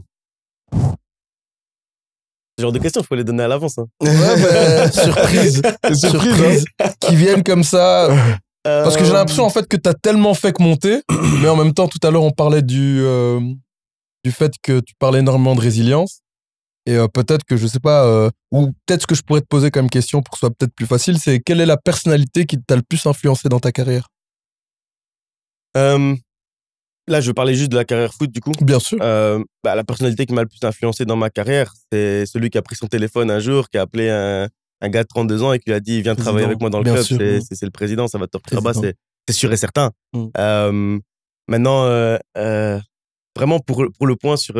genre de questions, il faut les donner à l'avance. Hein. Ouais, surprise. Surprise. Qui viennent comme ça. Parce que j'ai l'impression, en fait, que t'as tellement fait que monter, mais en même temps, tout à l'heure, on parlait du fait que tu parlais énormément de résilience. Et peut-être que, je sais pas, ou peut-être ce que je pourrais te poser comme question pour que ce soit peut-être plus facile, c'est quelle est la personnalité qui t'a le plus influencé dans ta carrière? Là, je veux parler juste de la carrière foot, du coup. Bien sûr. La personnalité qui m'a le plus influencé dans ma carrière, c'est celui qui a pris son téléphone un jour, qui a appelé un gars de 32 ans et qui lui a dit, viens travailler avec moi dans le club. C'est le président, ça va te Rabat, c'est sûr et certain. Maintenant, vraiment, pour le point sur...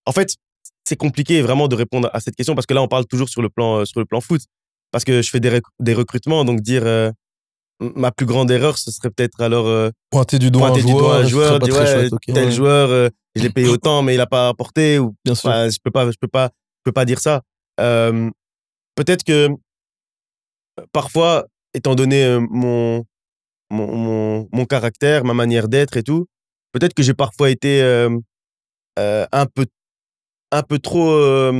en fait, c'est compliqué vraiment de répondre à cette question parce que là, on parle toujours sur le plan foot. Parce que je fais des recrutements, donc dire... ma plus grande erreur, ce serait peut-être alors pointer du doigt un joueur, dire tel joueur, je l'ai payé autant, mais il a pas apporté. Ou je peux pas dire ça. Peut-être que parfois, étant donné mon caractère, ma manière d'être et tout, peut-être que j'ai parfois été un peu trop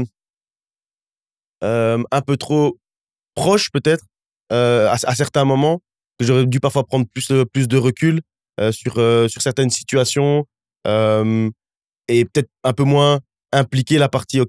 proche peut-être à certains moments, que j'aurais dû parfois prendre plus de recul sur certaines situations et peut-être un peu moins impliquer la partie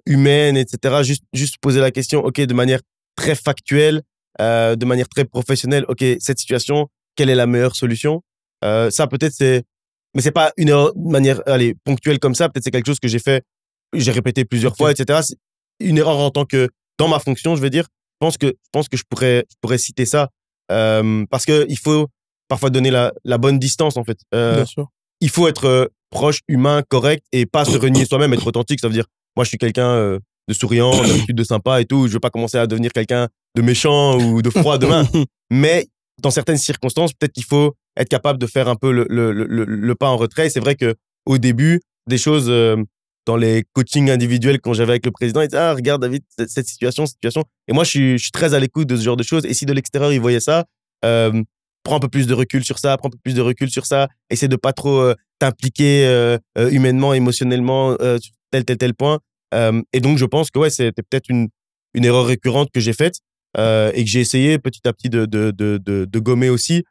humaine, etc. Juste poser la question de manière très factuelle, de manière très professionnelle. Cette situation, quelle est la meilleure solution? Ça peut-être mais c'est pas une erreur de manière ponctuelle comme ça. Peut-être c'est quelque chose que j'ai répété plusieurs fois, etc. C'est une erreur en tant que dans ma fonction, je vais dire. Je pense que je pourrais citer ça parce que il faut parfois donner la bonne distance en fait. Bien sûr. Il faut être proche, humain, correct et pas se renier soi-même, être authentique. Ça veut dire, moi, je suis quelqu'un de souriant, d'habitude de sympa et tout. Je veux pas commencer à devenir quelqu'un de méchant ou de froid demain. Mais dans certaines circonstances, peut-être qu'il faut être capable de faire un peu le pas en retrait. Et c'est vrai que au début, des choses dans les coachings individuels quand j'avais avec le président, il disait regarde David cette situation. Et moi je suis très à l'écoute de ce genre de choses. Et si de l'extérieur il voyait ça, prends un peu plus de recul sur ça, essaie de pas trop t'impliquer humainement, émotionnellement sur tel point. Et donc je pense que c'était peut-être une erreur récurrente que j'ai faite et que j'ai essayé petit à petit de gommer aussi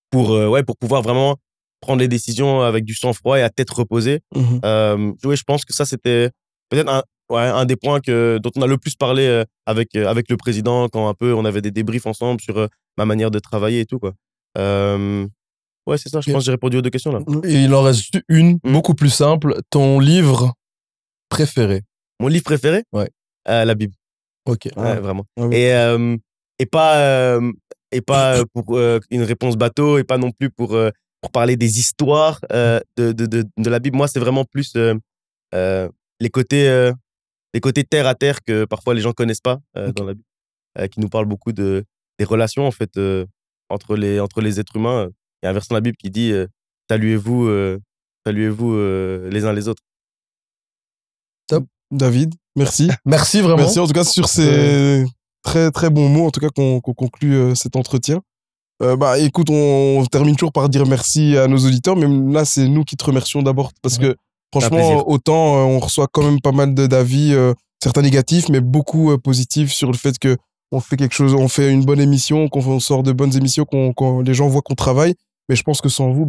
pour pouvoir vraiment prendre les décisions avec du sang-froid et à tête reposée. Je pense que ça, c'était peut-être un des points dont on a le plus parlé avec le président quand un peu on avait des débriefs ensemble sur ma manière de travailler et tout, quoi. C'est ça, je pense que j'ai répondu aux 2 questions là. Et il en reste une, beaucoup plus simple. Ton livre préféré? Mon livre préféré? Ouais. La Bible. Ok. Ouais, vraiment. Oui. Et pas pour une réponse bateau et pas non plus pour parler des histoires de la Bible. Moi, c'est vraiment plus les côtés terre à terre que parfois les gens connaissent pas dans la Bible, qui nous parlent beaucoup des relations en fait entre les êtres humains. Il y a un verset dans la Bible qui dit saluez-vous saluez-vous les uns les autres. David, merci. Merci vraiment. Merci en tout cas sur ces très très bons mots, en tout cas qu'on conclut cet entretien. Écoute, on termine toujours par dire merci à nos auditeurs, mais là c'est nous qui te remercions d'abord parce que franchement, autant on reçoit quand même pas mal d'avis, certains négatifs, mais beaucoup positifs sur le fait que on fait quelque chose, on fait une bonne émission, qu'on sort de bonnes émissions, qu'on les gens voient qu'on travaille. Mais je pense que sans vous,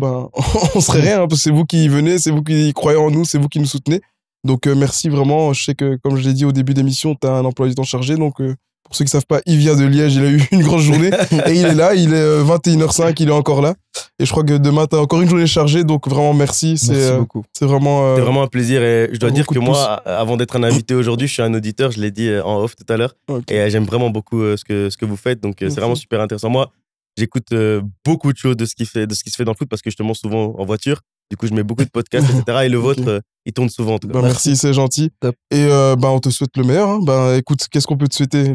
on serait rien, parce que c'est vous qui venez, c'est vous qui croyez en nous, c'est vous qui nous soutenez. Donc merci vraiment. Je sais que, comme je l'ai dit au début d'émission, tu as un emploi du temps chargé. Donc pour ceux qui ne savent pas, il vient de Liège, il a eu une grosse journée et il est là, il est 21h05, il est encore là. Et je crois que demain, tu as encore une journée chargée. Donc vraiment merci. Merci beaucoup. C'est vraiment, c'est vraiment un plaisir. Et je dois dire que moi, avant d'être un invité aujourd'hui, je suis un auditeur, je l'ai dit en off tout à l'heure. Okay. Et j'aime vraiment beaucoup ce que vous faites. Donc c'est vraiment super intéressant. Moi, j'écoute beaucoup de choses de ce qui se fait dans le foot parce que je te montre souvent en voiture. Du coup, je mets beaucoup de podcasts, etc. Et le vôtre, il tourne souvent. En tout cas. Merci, c'est gentil. Top. Et on te souhaite le meilleur. Hein. Écoute, qu'est-ce qu'on peut te souhaiter?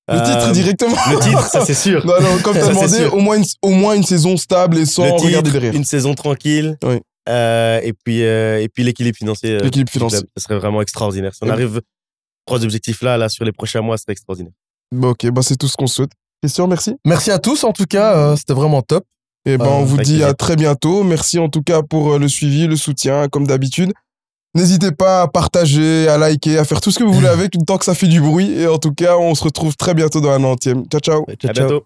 Le titre directement. Le titre, ça c'est sûr. Non, comme tu as demandé, au moins une saison stable et sans regarder derrière. Une saison tranquille. Oui. Et puis l'équilibre financier. L'équilibre financier. Ça serait vraiment extraordinaire. Si on arrive 3 objectifs là sur les prochains mois, ce serait extraordinaire. Ok, c'est tout ce qu'on souhaite. Christian, merci. Merci à tous en tout cas, c'était vraiment top. Et on vous dit à très bientôt. Merci en tout cas pour le suivi, le soutien, comme d'habitude. N'hésitez pas à partager, à liker, à faire tout ce que vous voulez avec, tant que ça fait du bruit. Et en tout cas, on se retrouve très bientôt dans la 90e. Ciao, ciao. À bientôt.